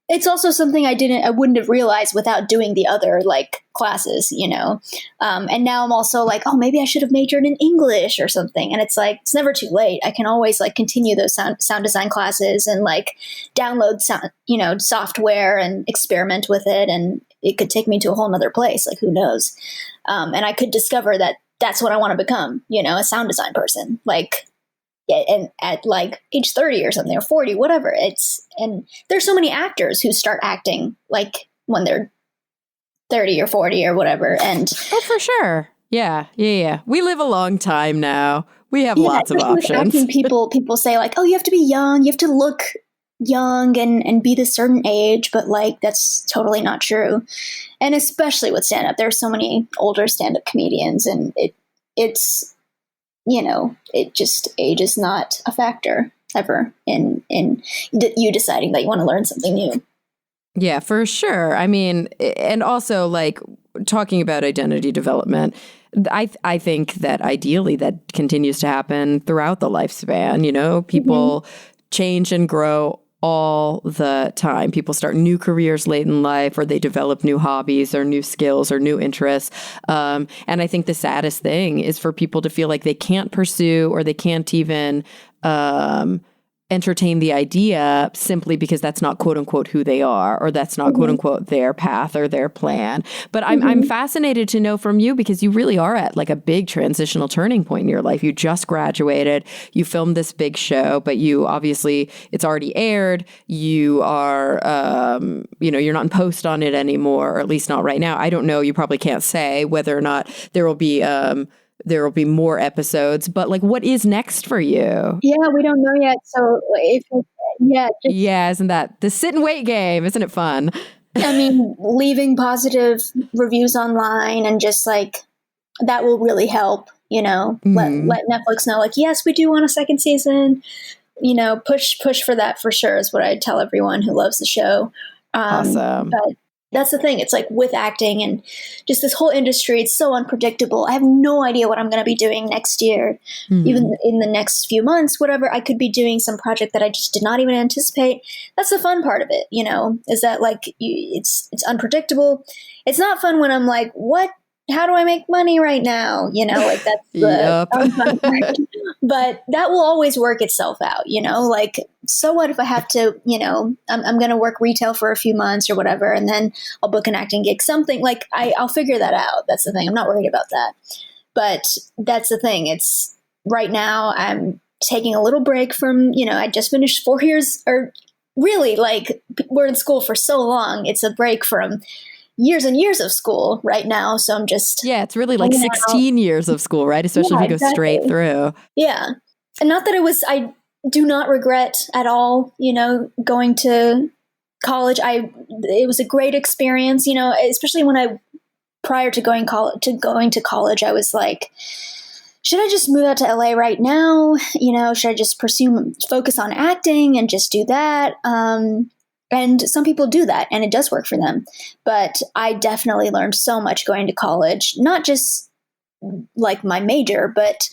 It's also something I wouldn't have realized without doing the other like classes, and now I'm also like, oh, maybe I should have majored in English or something. And it's like, it's never too late. I can always like continue those sound design classes and like download sound, software and experiment with it. And it could take me to a whole nother place. Like, who knows? And I could discover that that's what I want to become, a sound design person. Like, and at like age 30 or something, or 40, whatever. And there's so many actors who start acting like when they're 30 or 40 or whatever. And oh, for sure. Yeah. We live a long time now. We have lots of options. Acting, people say like, oh, you have to be young. You have to look young and be this certain age. But like, that's totally not true. And especially with stand-up, there's so many older stand-up comedians, and it's, age is not a factor ever in you deciding that you want to learn something new. Yeah, for sure. I mean, and also like talking about identity development, I think that ideally that continues to happen throughout the lifespan. People change and grow all the time. People start new careers late in life, or they develop new hobbies or new skills or new interests. And I think the saddest thing is for people to feel like they can't pursue, or they can't even entertain the idea simply because that's not quote unquote who they are, or that's not quote unquote their path or their plan. But I'm fascinated to know from you, because you really are at like a big transitional turning point in your life. You just graduated, you filmed this big show, but you obviously, it's already aired. You are, you're not in post on it anymore, or at least not right now. I don't know. You probably can't say whether or not there will be more episodes, but like, what is next for you? Yeah, we don't know yet. So isn't that the sit and wait game? Isn't it fun? I mean, leaving positive reviews online and just like, that will really help, let Netflix know like, yes, we do want a second season, push for that for sure is what I tell everyone who loves the show. Awesome. But that's the thing. It's like with acting and just this whole industry, it's so unpredictable. I have no idea what I'm going to be doing next year, even in the next few months, whatever. I could be doing some project that I just did not even anticipate. That's the fun part of it, is that like it's unpredictable. It's not fun when I'm like, what? How do I make money right now? Like that's the fun part. But that will always work itself out, like, so what if I have to, I'm going to work retail for a few months or whatever, and then I'll book an acting gig, something like I'll figure that out. That's the thing. I'm not worried about that. But that's the thing. It's right now I'm taking a little break from, I just finished 4 years, or really like we're in school for so long. It's a break from years and years of school right now. So I'm just... Yeah, it's really like 16 years of school, right? Especially if you go straight through. Yeah. And not that I do not regret at all, going to college. It was a great experience, especially when prior to going to college, I was like, should I just move out to LA right now? Should I just focus on acting and just do that? And some people do that and it does work for them. But I definitely learned so much going to college, not just like my major, but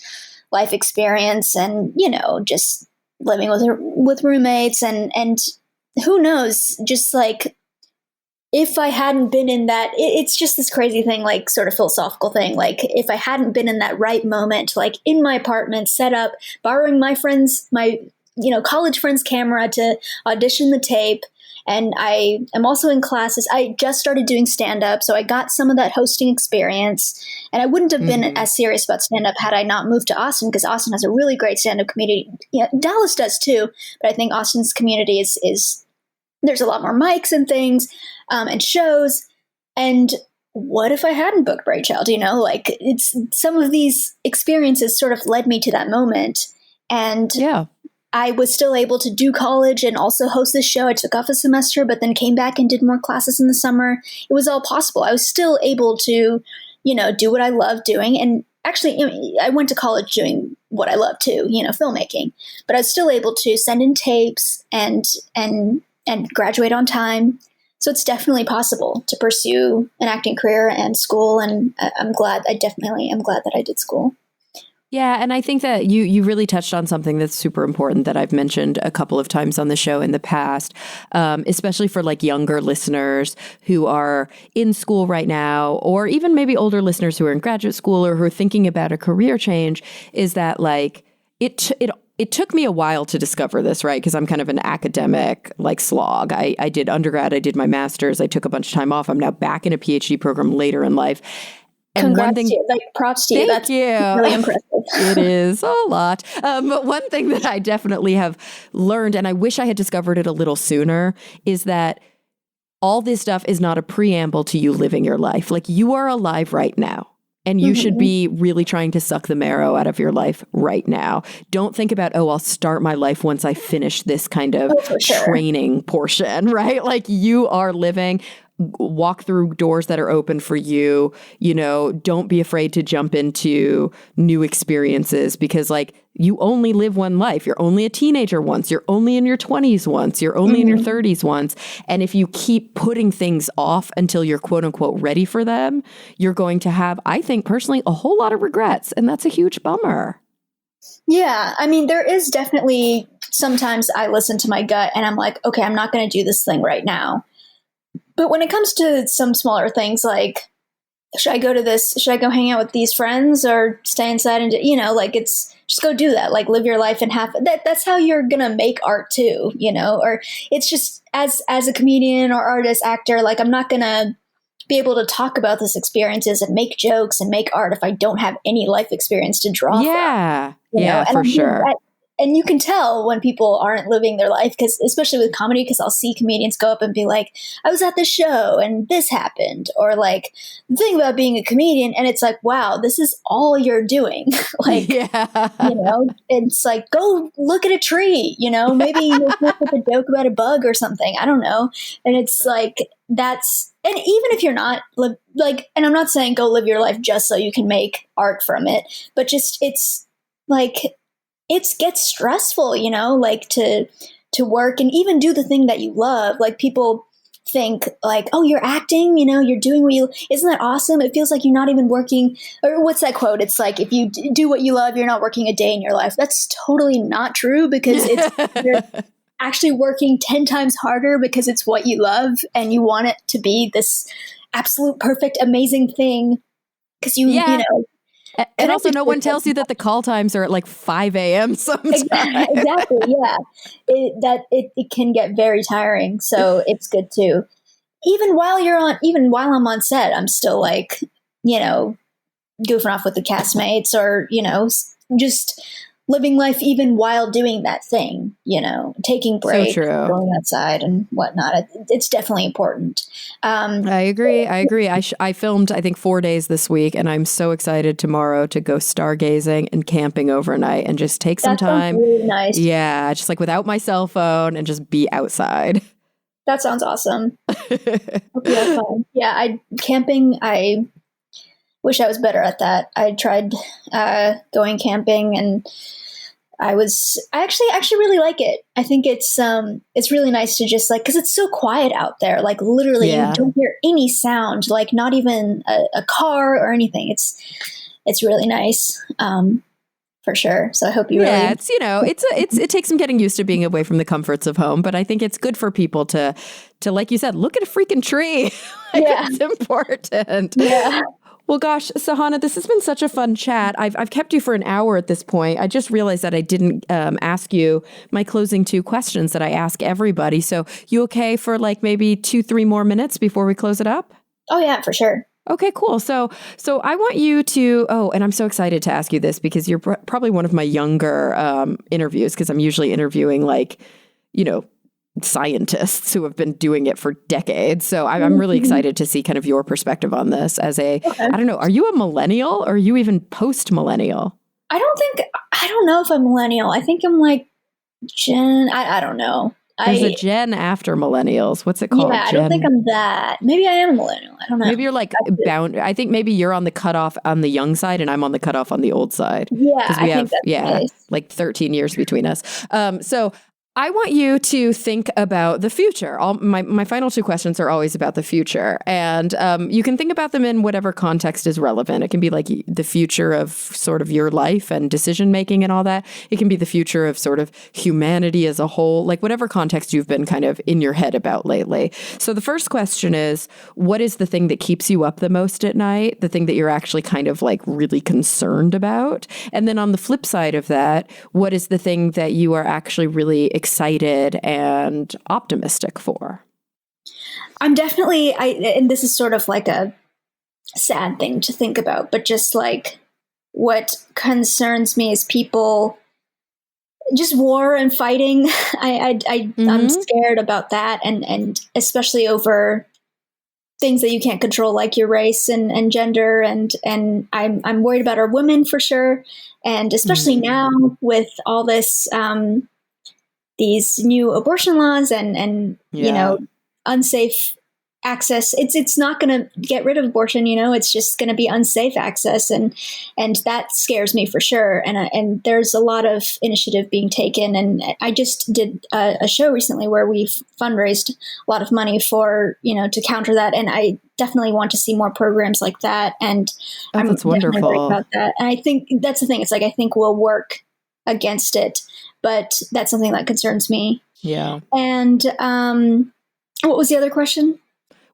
life experience and, just living with roommates and who knows, just like, if I hadn't been in that, it's just this crazy thing, like sort of philosophical thing. Like if I hadn't been in that right moment, like in my apartment, set up, borrowing my college friend's camera to audition the tape. And I am also in classes. I just started doing stand-up, so I got some of that hosting experience. And I wouldn't have been as serious about stand-up had I not moved to Austin, because Austin has a really great stand-up community. Yeah, Dallas does too, but I think Austin's community is there's a lot more mics and things and shows. And what if I hadn't booked Bright Child? Like it's some of these experiences sort of led me to that moment. And yeah. I was still able to do college and also host this show. I took off a semester, but then came back and did more classes in the summer. It was all possible. I was still able to, do what I love doing. And actually, I went to college doing what I love too, filmmaking. But I was still able to send in tapes and graduate on time. So it's definitely possible to pursue an acting career and school. And I'm glad that I did school. Yeah, and I think that you really touched on something that's super important that I've mentioned a couple of times on the show in the past, especially for like younger listeners who are in school right now, or even maybe older listeners who are in graduate school or who are thinking about a career change, is that like it took me a while to discover this, right? Because I'm kind of an academic like slog. I did undergrad, I did my master's, I took a bunch of time off. I'm now back in a PhD program later in life. And congrats to you. Like props to you. That's really impressive. It is a lot. But one thing that I definitely have learned, and I wish I had discovered it a little sooner, is that all this stuff is not a preamble to you living your life. Like you are alive right now. And you should be really trying to suck the marrow out of your life right now. Don't think about, I'll start my life once I finish this kind of training portion, right? Like you are living. Walk through doors that are open for you. Don't be afraid to jump into new experiences because like you only live one life. You're only a teenager once. You're only in your 20s once. You're only in your 30s once. And if you keep putting things off until you're quote unquote ready for them, you're going to have, I think personally, a whole lot of regrets. And that's a huge bummer. Yeah. I mean, there is definitely sometimes I listen to my gut and I'm like, okay, I'm not going to do this thing right now. But when it comes to some smaller things like, should I go hang out with these friends or stay inside and, like it's just go do that, like live your life and have that. That's how you're going to make art too, or it's just as a comedian or artist, actor, like I'm not going to be able to talk about these experiences and make jokes and make art if I don't have any life experience to draw from. Yeah, for sure. And you can tell when people aren't living their life, because especially with comedy, because I'll see comedians go up and be like, I was at this show and this happened. Or like the thing about being a comedian. And it's like, wow, this is all you're doing. Like, it's like, go look at a tree, maybe you'll come up with a joke about a bug or something. I don't know. And it's like, and even if you're not and I'm not saying go live your life just so you can make art from it, but just, it's like, it gets stressful, like to work and even do the thing that you love. Like people think like, oh, you're acting, you're doing isn't that awesome? It feels like you're not even working. Or what's that quote? It's like, if you do what you love, you're not working a day in your life. That's totally not true because you're actually working 10 times harder because it's what you love and you want it to be this absolute perfect, amazing thing. Because And also no one tells you that the call times are at like 5 a.m. sometimes. Exactly, yeah. It can get very tiring, so it's good too. Even while I'm on set, I'm still like, goofing off with the castmates or, just living life even while doing that thing, taking breaks, going outside and whatnot. It's definitely important. I agree. I filmed, I think 4 days this week, and I'm so excited tomorrow to go stargazing and camping overnight and just take some time. Really nice. Yeah, just like without my cell phone and just be outside. That sounds awesome. Hope you have fun. Yeah, camping, wish I was better at that. I tried going camping, and I actually really like it. I think it's really nice to just like, because it's so quiet out there. Like literally, you don't hear any sound, like not even a car or anything. It's really nice. For sure. So I hope you really. It's, it takes some getting used to being away from the comforts of home, but I think it's good for people to like you said, look at a freaking tree. It's important. Yeah. Well, gosh, Sahana, this has been such a fun chat. I've kept you for an hour at this point. I just realized that I didn't ask you my closing 2 questions that I ask everybody. So you okay for like maybe 2-3 more minutes before we close it up? Oh yeah, for sure. Okay, cool. So I want you to, and I'm so excited to ask you this because you're probably one of my younger interviews, because I'm usually interviewing like, scientists who have been doing it for decades. So I'm really excited to see kind of your perspective on this as I don't know, are you a millennial or are you even post-millennial? I don't know if I'm millennial. I think I'm like Gen, I don't know. There's a gen after millennials. What's it called? Yeah, I don't think I'm that. Maybe I am a millennial. I don't know. Maybe you're like bound. I think maybe you're on the cutoff on the young side and I'm on the cutoff on the old side. Yeah, because we have like 13 years between us. So I want you to think about the future. My final 2 questions are always about the future. And you can think about them in whatever context is relevant. It can be like the future of sort of your life and decision making and all that. It can be the future of sort of humanity as a whole, like whatever context you've been kind of in your head about lately. So the first question is, what is the thing that keeps you up the most at night? The thing that you're actually kind of like really concerned about? And then on the flip side of that, what is the thing that you are actually really excited and optimistic for? I'm definitely, and this is sort of like a sad thing to think about, but just like what concerns me is people, just war and fighting. I'm scared about that. And especially over things that you can't control, like your race and gender. And I'm worried about our women for sure. And especially now with all this, these new abortion laws and unsafe access. It's not going to get rid of abortion. It's just going to be unsafe access, and that scares me for sure. And there's a lot of initiative being taken. And I just did a show recently where we've fundraised a lot of money for to counter that. And I definitely want to see more programs like that. And that's wonderful worried about that. And I think that's the thing. It's like I think we'll work against it, but that's something that concerns me. Yeah. And what was the other question?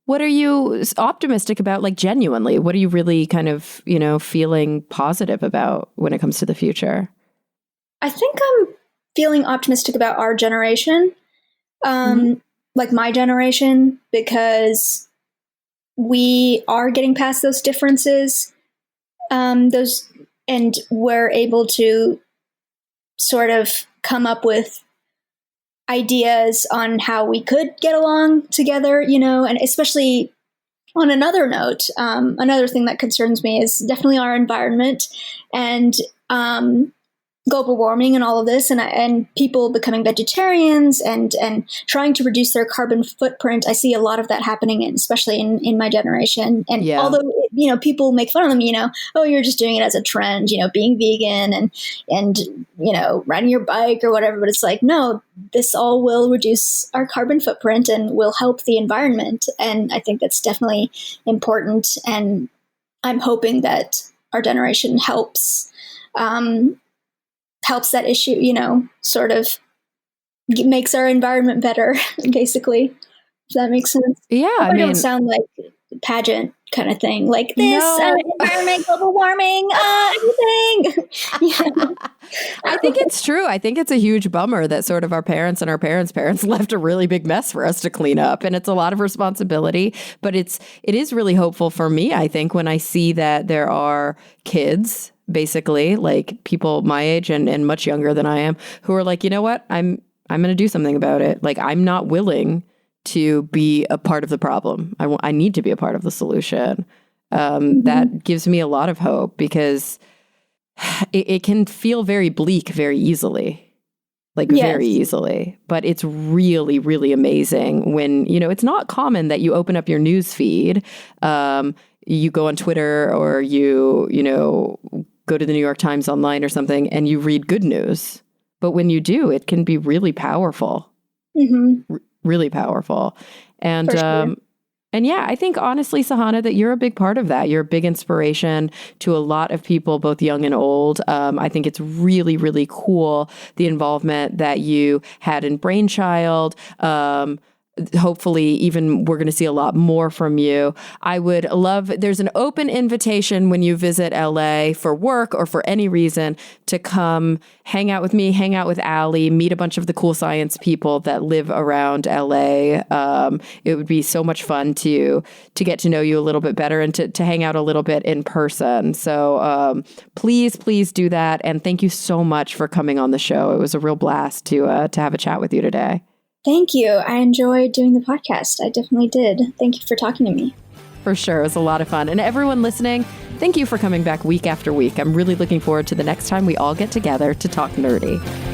What are you optimistic about, like genuinely? What are you really kind of, feeling positive about when it comes to the future? I think I'm feeling optimistic about our generation, like my generation, because we are getting past those differences, and we're able to sort of come up with ideas on how we could get along together, and especially on another note, another thing that concerns me is definitely our environment and global warming and all of this, and people becoming vegetarians and trying to reduce their carbon footprint. I see a lot of that happening, especially in my generation. And although people make fun of them, oh, you're just doing it as a trend, being vegan and riding your bike or whatever. But it's like, no, this all will reduce our carbon footprint and will help the environment. And I think that's definitely important. And I'm hoping that our generation helps that issue, sort of makes our environment better, basically. Does that make sense? Yeah. I don't sound like pageant kind of thing, like this environment, global warming, everything. I think it's true. I think it's a huge bummer that sort of our parents and our parents' parents left a really big mess for us to clean up. And it's a lot of responsibility, but it is really hopeful for me, I think, when I see that there are kids, basically like people my age and much younger than I am, who are like, you know what, I'm going to do something about it. Like, I'm not willing to be a part of the problem. I need to be a part of the solution. That gives me a lot of hope, because it can feel very bleak very easily. like Yes. very easily. But it's really, really amazing when, it's not common that you open up your news feed, you go on Twitter or you go to the New York Times online or something and you read good news. But when you do, it can be really powerful, really powerful. And, For sure. and yeah, I think honestly, Sahana, that you're a big part of that. You're a big inspiration to a lot of people, both young and old. I think it's really, really cool, the involvement that you had in Brainchild. Hopefully, even we're going to see a lot more from you. I would love, there's an open invitation when you visit LA for work or for any reason to come hang out with me, hang out with Allie, meet a bunch of the cool science people that live around LA. It would be so much fun to get to know you a little bit better and to hang out a little bit in person. So please do that. And thank you so much for coming on the show. It was a real blast to have a chat with you today. Thank you. I enjoyed doing the podcast. I definitely did. Thank you for talking to me. For sure. It was a lot of fun. And everyone listening, thank you for coming back week after week. I'm really looking forward to the next time we all get together to talk nerdy.